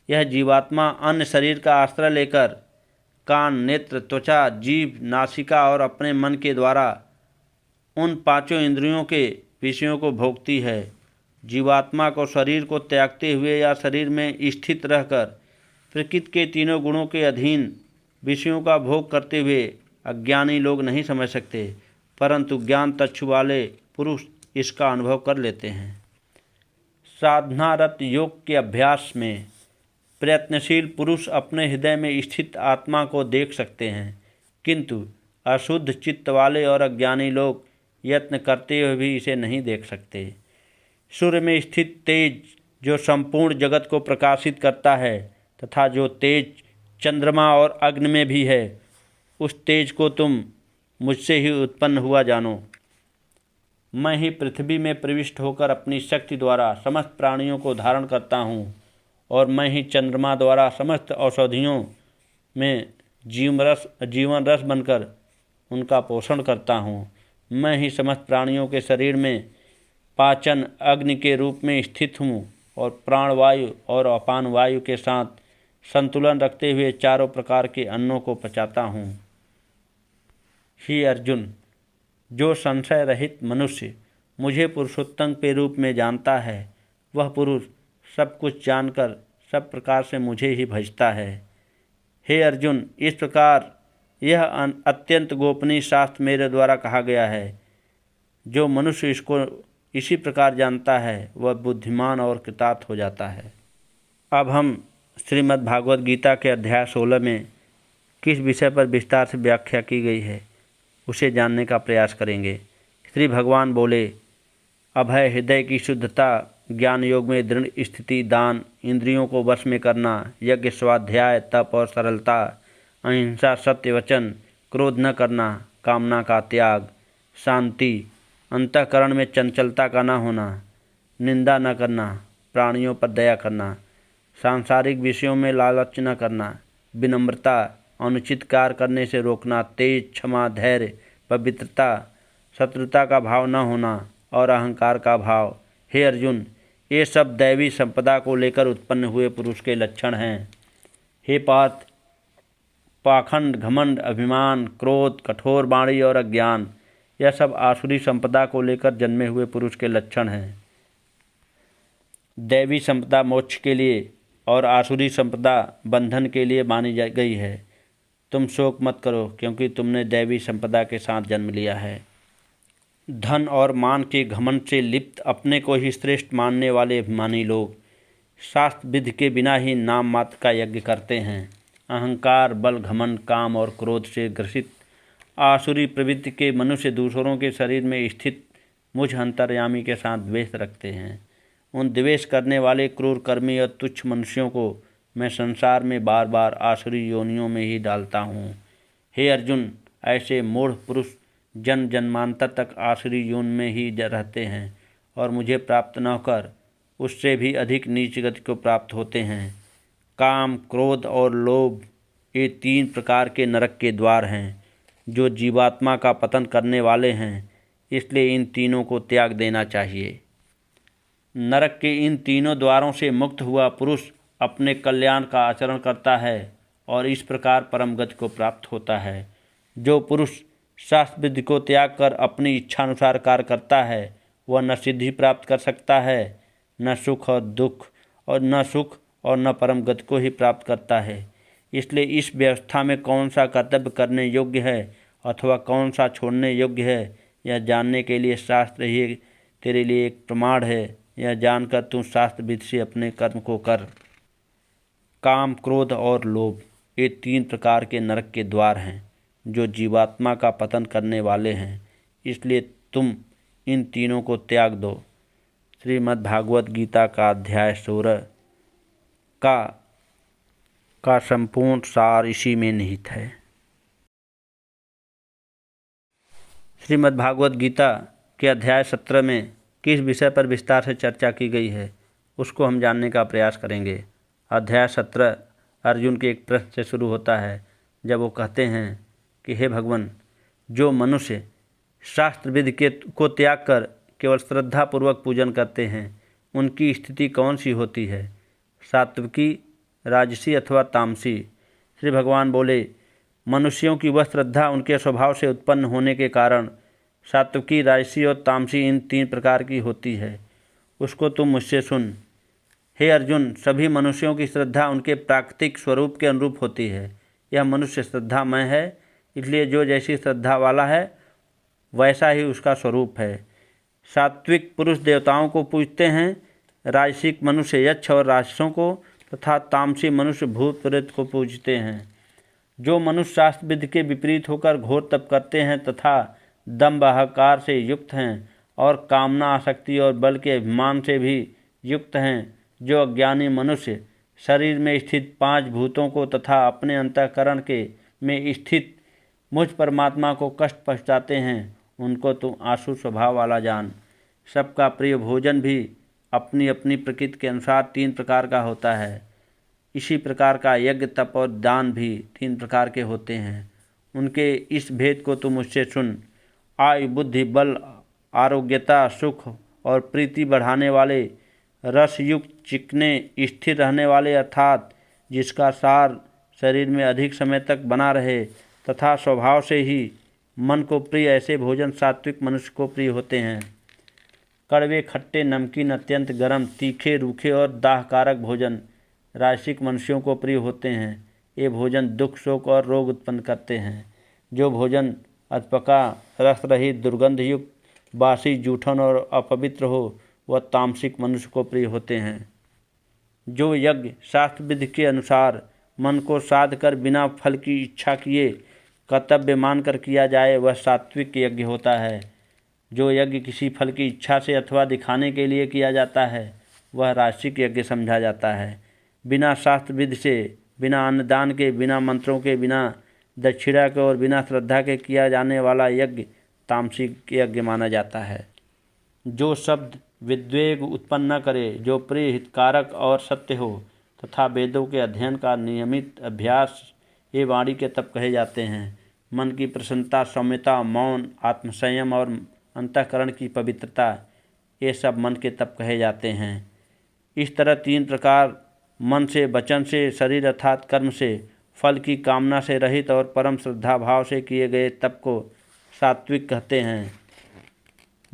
यह जीवात्मा अन्य शरीर का आश्रय लेकर कान, नेत्र, त्वचा, जीभ, नासिका और अपने मन के द्वारा उन पांचों इंद्रियों के विषयों को भोगती है। जीवात्मा को शरीर को त्यागते हुए या शरीर में स्थित रहकर प्रकृति के तीनों गुणों के अधीन विषयों का भोग करते हुए अज्ञानी लोग नहीं समझ सकते, परंतु ज्ञान चक्षु वाले पुरुष इसका अनुभव कर लेते हैं। साधनारत योग के अभ्यास में प्रयत्नशील पुरुष अपने हृदय में स्थित आत्मा को देख सकते हैं, किंतु अशुद्ध चित्त वाले और अज्ञानी लोग यत्न करते हुए भी इसे नहीं देख सकते। सूर्य में स्थित तेज जो संपूर्ण जगत को प्रकाशित करता है तथा जो तेज चंद्रमा और अग्नि में भी है, उस तेज को तुम मुझसे ही उत्पन्न हुआ जानो। मैं ही पृथ्वी में प्रविष्ट होकर अपनी शक्ति द्वारा समस्त प्राणियों को धारण करता हूँ और मैं ही चंद्रमा द्वारा समस्त औषधियों में जीवन रस बनकर उनका पोषण करता हूँ। मैं ही समस्त प्राणियों के शरीर में पाचन अग्नि के रूप में स्थित हूँ और प्राणवायु और अपान वायु के साथ संतुलन रखते हुए चारों प्रकार के अन्नों को पचाता हूँ। हे अर्जुन, जो संशय रहित मनुष्य मुझे पुरुषोत्तम के रूप में जानता है, वह पुरुष सब कुछ जानकर सब प्रकार से मुझे ही भजता है। हे अर्जुन, इस प्रकार यह अत्यंत गोपनीय शास्त्र मेरे द्वारा कहा गया है। जो मनुष्य इसको इसी प्रकार जानता है, वह बुद्धिमान और कृतार्थ हो जाता है। अब हम श्रीमद् भागवत गीता के अध्याय 16 में किस विषय पर विस्तार से व्याख्या की गई है, उसे जानने का प्रयास करेंगे। श्री भगवान बोले, अभय, हृदय की शुद्धता, ज्ञान योग में दृढ़ स्थिति, दान, इंद्रियों को वश में करना, यज्ञ, स्वाध्याय, तप और सरलता, अहिंसा, सत्य वचन, क्रोध न करना, कामना का त्याग, शांति, अंतःकरण में चंचलता का न होना, निंदा न करना, प्राणियों पर दया करना, सांसारिक विषयों में लालच न करना, विनम्रता, अनुचित कार्य करने से रोकना, तेज, क्षमा, धैर्य, पवित्रता, शत्रुता का भाव न होना और अहंकार का भाव। हे अर्जुन, ये सब दैवी संपदा को लेकर उत्पन्न हुए पुरुष के लक्षण हैं। हे पार्थ, पाखंड, घमंड, अभिमान, क्रोध, कठोर वाणी और अज्ञान, यह सब आसुरी संपदा को लेकर जन्मे हुए पुरुष के लक्षण हैं। दैवी संपदा मोक्ष के लिए और आसुरी संपदा बंधन के लिए मानी गई है। तुम शोक मत करो, क्योंकि तुमने दैवी संपदा के साथ जन्म लिया है। धन और मान के घमंड से लिप्त अपने को ही श्रेष्ठ मानने वाले अभिमानी लोग शास्त्र विधि के बिना ही नाम मात्र का यज्ञ करते हैं। अहंकार, बल, घमंड, काम और क्रोध से ग्रसित आसुरी प्रवृत्ति के मनुष्य दूसरों के शरीर में स्थित मुझ अंतर्यामी के साथ द्वेष रखते हैं। उन द्वेष करने वाले क्रूर कर्मी और तुच्छ मनुष्यों को मैं संसार में बार बार आसुरी योनियों में ही डालता हूँ। हे अर्जुन, ऐसे मूढ़ पुरुष जन्म जन्मांतर तक आसुरी योन में ही रहते हैं और मुझे प्राप्त न होकर उससे भी अधिक नीच गति को प्राप्त होते हैं। काम, क्रोध और लोभ ये 3 प्रकार के नरक के द्वार हैं जो जीवात्मा का पतन करने वाले हैं, इसलिए इन तीनों को त्याग देना चाहिए। नरक के इन तीनों द्वारों से मुक्त हुआ पुरुष अपने कल्याण का आचरण करता है और इस प्रकार परम गति को प्राप्त होता है। जो पुरुष शास्त्र विधि को त्याग कर अपनी इच्छानुसार कार्य करता है, वह न सिद्धि प्राप्त कर सकता है, न सुख और न परम गति को ही प्राप्त करता है। इसलिए इस व्यवस्था में कौन सा कर्तव्य करने योग्य है अथवा कौन सा छोड़ने योग्य है, यह जानने के लिए शास्त्र ही तेरे लिए एक प्रमाण है। यह जानकर तू शास्त्र विधि से अपने कर्म को कर। काम, क्रोध और लोभ ये 3 प्रकार के नरक के द्वार हैं जो जीवात्मा का पतन करने वाले हैं, इसलिए तुम इन तीनों को त्याग दो। श्रीमद् भागवत गीता का अध्याय 16 का संपूर्ण सार इसी में निहित है। श्रीमद् भागवत गीता के अध्याय 17 में किस विषय पर विस्तार से चर्चा की गई है, उसको हम जानने का प्रयास करेंगे। अध्याय 17 अर्जुन के एक प्रश्न से शुरू होता है, जब वो कहते हैं कि हे भगवान, जो मनुष्य शास्त्र विधि को त्याग कर केवल श्रद्धापूर्वक पूजन करते हैं, उनकी स्थिति कौन सी होती है, सात्विकी, राजसी अथवा तामसी? श्री भगवान बोले, मनुष्यों की वह श्रद्धा उनके स्वभाव से उत्पन्न होने के कारण सात्विकी, राजसी और तामसी इन 3 प्रकार की होती है। उसको तुम मुझसे सुन। हे अर्जुन, सभी मनुष्यों की श्रद्धा उनके प्राकृतिक स्वरूप के अनुरूप होती है। यह मनुष्य श्रद्धामय है, इसलिए जो जैसी श्रद्धा वाला है वैसा ही उसका स्वरूप है। सात्विक पुरुष देवताओं को पूजते हैं, राजसिक मनुष्य यक्ष और राक्षसों को तथा तामसी मनुष्य भूत प्रेत को पूजते हैं। जो मनुष्य शास्त्र विधि के विपरीत होकर घोर तप करते हैं तथा दंभ अहंकार से युक्त हैं और कामना, आसक्ति और बल के अभिमान से भी युक्त हैं, जो अज्ञानी मनुष्य शरीर में स्थित 5 भूतों को तथा अपने अंतःकरण में स्थित मुझ परमात्मा को कष्ट पहुँचाते हैं, उनको तुम आसुर स्वभाव वाला जान। सबका प्रिय भोजन भी अपनी अपनी प्रकृति के अनुसार 3 प्रकार का होता है। इसी प्रकार का यज्ञ, तप और दान भी 3 प्रकार के होते हैं। उनके इस भेद को तुम मुझसे सुन। आयु, बुद्धि, बल, आरोग्यता, सुख और प्रीति बढ़ाने वाले, रसयुक्त, चिकने, स्थिर रहने वाले अर्थात जिसका सार शरीर में अधिक समय तक बना रहे तथा स्वभाव से ही मन को प्रिय, ऐसे भोजन सात्विक मनुष्य को प्रिय होते हैं। कड़वे, खट्टे, नमकीन, अत्यंत गर्म, तीखे, रूखे और दाहकारक भोजन राजसिक मनुष्यों को प्रिय होते हैं। ये भोजन दुख, शोक और रोग उत्पन्न करते हैं। जो भोजन अधपका, रस रहित, दुर्गंधयुक्त, बासी, जूठन और अपवित्र हो वह तामसिक मनुष्य को प्रिय होते हैं। जो यज्ञ शास्त्र विधि के अनुसार मन को साध कर बिना फल की इच्छा किए कर्तव्य मानकर किया जाए वह सात्विक यज्ञ होता है। जो यज्ञ किसी फल की इच्छा से अथवा दिखाने के लिए किया जाता है वह राजसिक यज्ञ समझा जाता है। बिना शास्त्र विधि से, बिना अन्नदान के, बिना मंत्रों के, बिना दक्षिणा के और बिना श्रद्धा के किया जाने वाला यज्ञ तामसिक यज्ञ माना जाता है। जो शब्द विद्वेग उत्पन्न न करे, जो प्रिय, हितकारक और सत्य हो तथा वेदों के अध्ययन का नियमित अभ्यास, ये वाणी के तप कहे जाते हैं। मन की प्रसन्नता, सौम्यता, मौन, आत्मसंयम और अंतःकरण की पवित्रता, ये सब मन के तप कहे जाते हैं। इस तरह 3 प्रकार मन से, वचन से, शरीर अर्थात कर्म से, फल की कामना से रहित और परम श्रद्धा भाव से किए गए तप को सात्विक कहते हैं।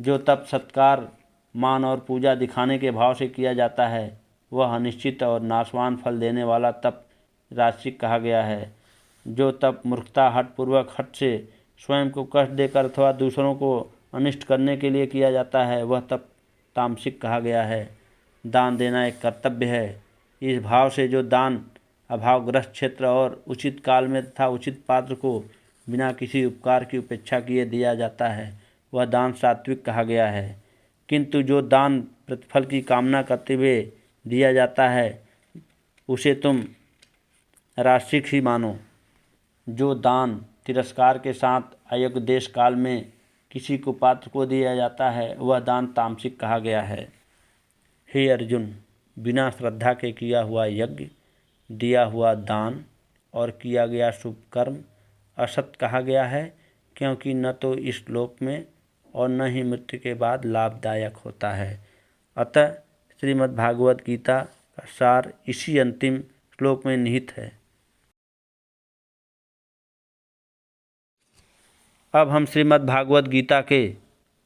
जो तप सत्कार, मान और पूजा दिखाने के भाव से किया जाता है वह अनिश्चित और नाशवान फल देने वाला तप राजसिक कहा गया है। जो तप मूर्खता, हठपूर्वक, हठ से स्वयं को कष्ट देकर अथवा दूसरों को अनिष्ट करने के लिए किया जाता है वह तप तामसिक कहा गया है। दान देना एक कर्तव्य है। इस भाव से जो दान अभावग्रस्त क्षेत्र और उचित काल में तथा उचित पात्र को बिना किसी उपकार की उपेक्षा किए दिया जाता है वह दान सात्विक कहा गया है। किंतु जो दान प्रतिफल की कामना करते हुए दिया जाता है उसे तुम राजसिक ही मानो। जो दान तिरस्कार के साथ अयोग्य देश काल में किसी को पात्र को दिया जाता है वह दान तामसिक कहा गया है। हे अर्जुन, बिना श्रद्धा के किया हुआ यज्ञ, दिया हुआ दान और किया गया शुभ कर्म असत कहा गया है, क्योंकि न तो इस लोक में और न ही मृत्यु के बाद लाभदायक होता है। अतः श्रीमद् भागवत गीता का सार इसी अंतिम श्लोक में निहित है। अब हम श्रीमद् भागवत गीता के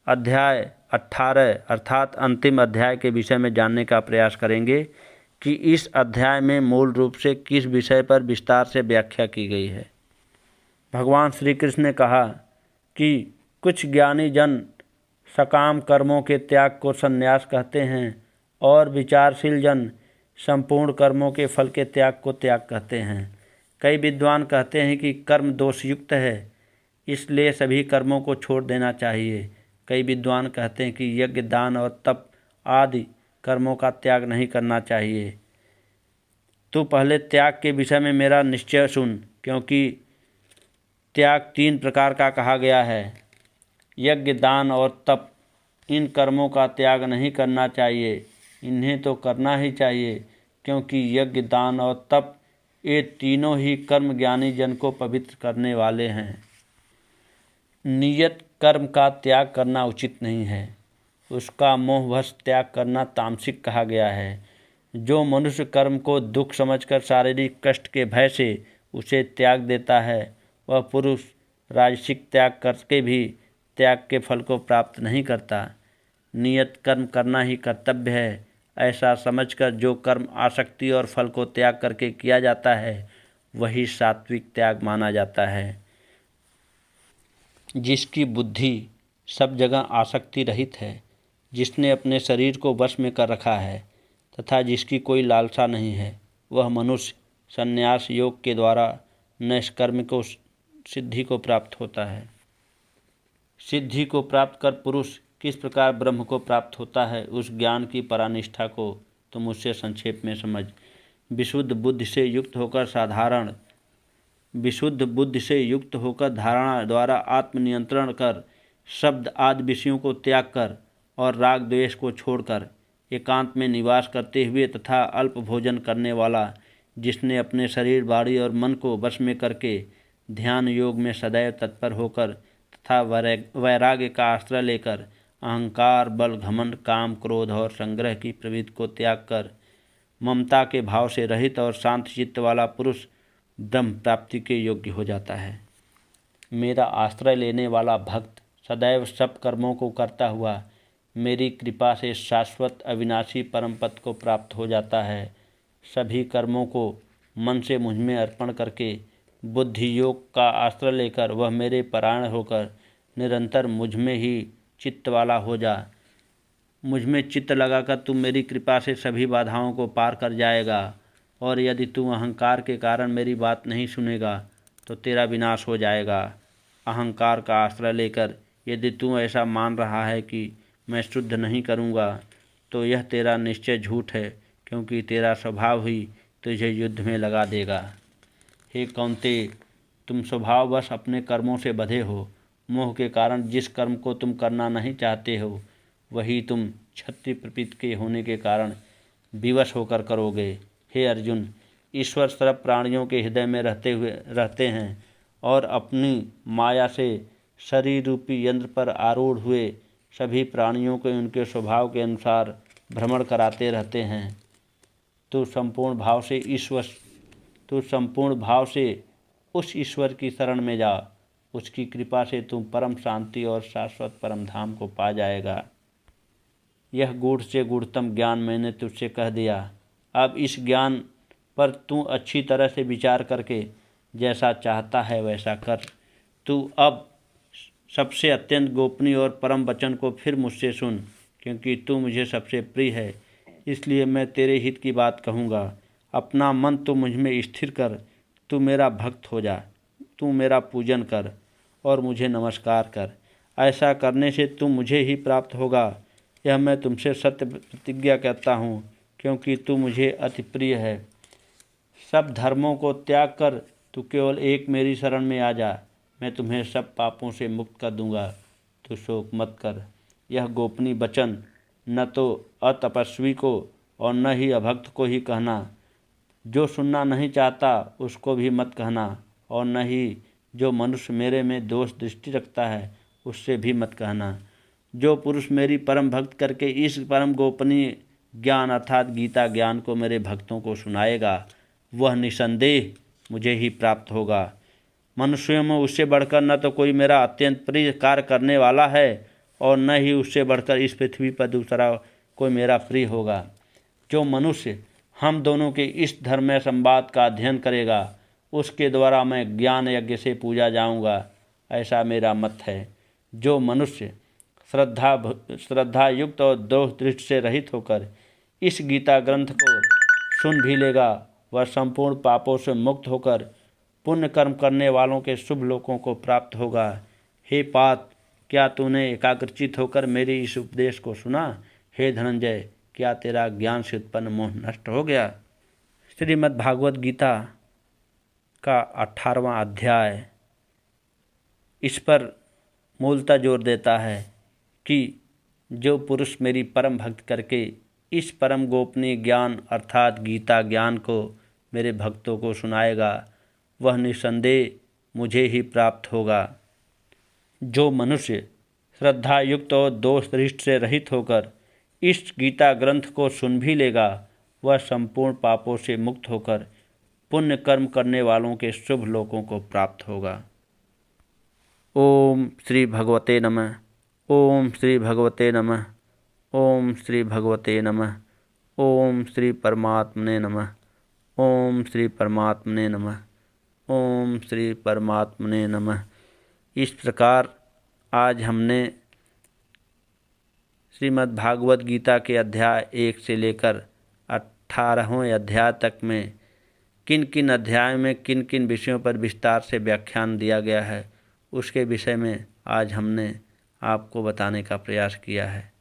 अध्याय 18 अर्थात अंतिम अध्याय के विषय में जानने का प्रयास करेंगे कि इस अध्याय में मूल रूप से किस विषय पर विस्तार से व्याख्या की गई है। भगवान श्री कृष्ण ने कहा कि कुछ ज्ञानी जन सकाम कर्मों के त्याग को संन्यास कहते हैं और विचारशील जन संपूर्ण कर्मों के फल के त्याग को त्याग कहते हैं। कई विद्वान कहते हैं कि कर्म दोषयुक्त है, इसलिए सभी कर्मों को छोड़ देना चाहिए। कई विद्वान कहते हैं कि यज्ञ, दान और तप आदि कर्मों का त्याग नहीं करना चाहिए। तो पहले त्याग के विषय में मेरा निश्चय सुन, क्योंकि त्याग 3 प्रकार का कहा गया है। यज्ञ, दान और तप, इन कर्मों का त्याग नहीं करना चाहिए, इन्हें तो करना ही चाहिए, क्योंकि यज्ञ, दान और तप ये तीनों ही कर्म ज्ञानी जन को पवित्र करने वाले हैं। नियत कर्म का त्याग करना उचित नहीं है, उसका मोहवश त्याग करना तामसिक कहा गया है। जो मनुष्य कर्म को दुख समझकर शारीरिक कष्ट के भय से उसे त्याग देता है वह पुरुष राजसिक त्याग करके भी त्याग के फल को प्राप्त नहीं करता। नियत कर्म करना ही कर्तव्य है, ऐसा समझकर जो कर्म आसक्ति और फल को त्याग करके किया जाता है वही सात्विक त्याग माना जाता है। जिसकी बुद्धि सब जगह आसक्ति रहित है, जिसने अपने शरीर को वश में कर रखा है तथा जिसकी कोई लालसा नहीं है, वह मनुष्य संन्यास योग के द्वारा नैष्कर्म को सिद्धि को प्राप्त होता है। सिद्धि को प्राप्त कर पुरुष किस प्रकार ब्रह्म को प्राप्त होता है उस ज्ञान की परानिष्ठा को तुम उससे संक्षेप में समझ। विशुद्ध बुद्धि से युक्त होकर धारणा द्वारा आत्मनियंत्रण कर, शब्द आदि विषयों को त्याग कर और राग द्वेष को छोड़कर एकांत में निवास करते हुए तथा अल्प भोजन करने वाला, जिसने अपने शरीर, वाणी और मन को वश में करके ध्यान योग में सदैव तत्पर होकर तथा वैराग्य का आश्रय लेकर अहंकार, बल, घमंड, काम, क्रोध और संग्रह की प्रवृत्ति को त्याग कर ममता के भाव से रहित और शांत चित्त वाला पुरुष ब्रह्म प्राप्ति के योग्य हो जाता है। मेरा आश्रय लेने वाला भक्त सदैव सब कर्मों को करता हुआ मेरी कृपा से शाश्वत अविनाशी परम पद को प्राप्त हो जाता है। सभी कर्मों को मन से मुझ में अर्पण करके बुद्धि योग का आश्रय लेकर वह मेरे परायण होकर निरंतर मुझ में ही चित्त वाला हो जा। मुझ में चित्त लगाकर तू मेरी कृपा से सभी बाधाओं को पार कर जाएगा, और यदि तू अहंकार के कारण मेरी बात नहीं सुनेगा तो तेरा विनाश हो जाएगा। अहंकार का आश्रय लेकर यदि तू ऐसा मान रहा है कि मैं शुद्ध नहीं करूँगा, तो यह तेरा निश्चय झूठ है, क्योंकि तेरा स्वभाव ही तुझे युद्ध में लगा देगा। हे कौन्तेय, तुम स्वभाववश अपने कर्मों से बंधे हो। मोह के कारण जिस कर्म को तुम करना नहीं चाहते हो वही तुम क्षत्रिय प्रवृत्ति के होने के कारण विवश होकर करोगे। हे अर्जुन, ईश्वर सर्व प्राणियों के हृदय में रहते हैं और अपनी माया से शरीर रूपी यंत्र पर आरूढ़ हुए सभी प्राणियों को उनके स्वभाव के अनुसार भ्रमण कराते रहते हैं। तू संपूर्ण भाव से उस ईश्वर की शरण में जा। उसकी कृपा से तुम परम शांति और शाश्वत परम धाम को पा जाएगा। यह गूढ़ से गूढ़तम ज्ञान मैंने तुझसे कह दिया। अब इस ज्ञान पर तू अच्छी तरह से विचार करके जैसा चाहता है वैसा कर। तू अब सबसे अत्यंत गोपनीय और परम वचन को फिर मुझसे सुन, क्योंकि तू मुझे सबसे प्रिय है, इसलिए मैं तेरे हित की बात कहूँगा। अपना मन तो मुझ में स्थिर कर। तू मेरा भक्त हो जा। तू मेरा पूजन कर और मुझे नमस्कार कर। ऐसा करने से तू मुझे ही प्राप्त होगा। यह मैं तुमसे सत्य प्रतिज्ञा करता हूँ, क्योंकि तू मुझे अति प्रिय है। सब धर्मों को त्याग कर तू केवल एक मेरी शरण में आ जा। मैं तुम्हें सब पापों से मुक्त कर दूंगा। तू शोक मत कर। यह गोपनीय वचन न तो अतपस्वी को और न ही अभक्त को ही कहना। जो सुनना नहीं चाहता उसको भी मत कहना, और न ही जो मनुष्य मेरे में दोष दृष्टि रखता है उससे भी मत कहना। जो पुरुष मेरी परम भक्त करके इस परम गोपनीय ज्ञान अर्थात गीता ज्ञान को मेरे भक्तों को सुनाएगा, वह निसंदेह मुझे ही प्राप्त होगा। मनुष्यों में उससे बढ़कर न तो कोई मेरा अत्यंत प्रिय कार्य करने वाला है, और न ही उससे बढ़कर इस पृथ्वी पर दूसरा कोई मेरा प्रिय होगा। जो मनुष्य हम दोनों के इस धर्ममय संवाद का अध्ययन करेगा, उसके द्वारा मैं ज्ञान यज्ञ से पूजा जाऊंगा, ऐसा मेरा मत है। जो मनुष्य श्रद्धा युक्त और दोष दृष्टि से रहित होकर इस गीता ग्रंथ को सुन भी लेगा, वह संपूर्ण पापों से मुक्त होकर पुण्य कर्म करने वालों के शुभ लोकों को प्राप्त होगा। हे पार्थ, क्या तूने एकाग्रचित होकर मेरे इस उपदेश को सुना? हे धनंजय, क्या तेरा ज्ञान से उत्पन्न मोह नष्ट हो गया? श्रीमद् भागवत गीता का 18वां अध्याय इस पर मूलतः जोर देता है कि जो पुरुष मेरी परम भक्त करके इस परम गोपनीय ज्ञान अर्थात गीता ज्ञान को मेरे भक्तों को सुनाएगा, वह निसंदेह मुझे ही प्राप्त होगा। जो मनुष्य श्रद्धा युक्त और दोष दृष्टि से रहित होकर इस गीता ग्रंथ को सुन भी लेगा, वह संपूर्ण पापों से मुक्त होकर पुण्य कर्म करने वालों के शुभ लोकों को प्राप्त होगा। ओम श्री भगवते नमः। ओम श्री भगवते नमः। ओम श्री भगवते नमः। ओम श्री परमात्मने नमः। ओम श्री परमात्मने नमः। ओम श्री परमात्मने नमः। इस प्रकार आज हमने श्रीमद् भागवत गीता के अध्याय 1 से लेकर 18वें अध्याय तक में किन किन अध्याय में किन किन विषयों पर विस्तार से व्याख्यान दिया गया है, उसके विषय में आज हमने आपको बताने का प्रयास किया है।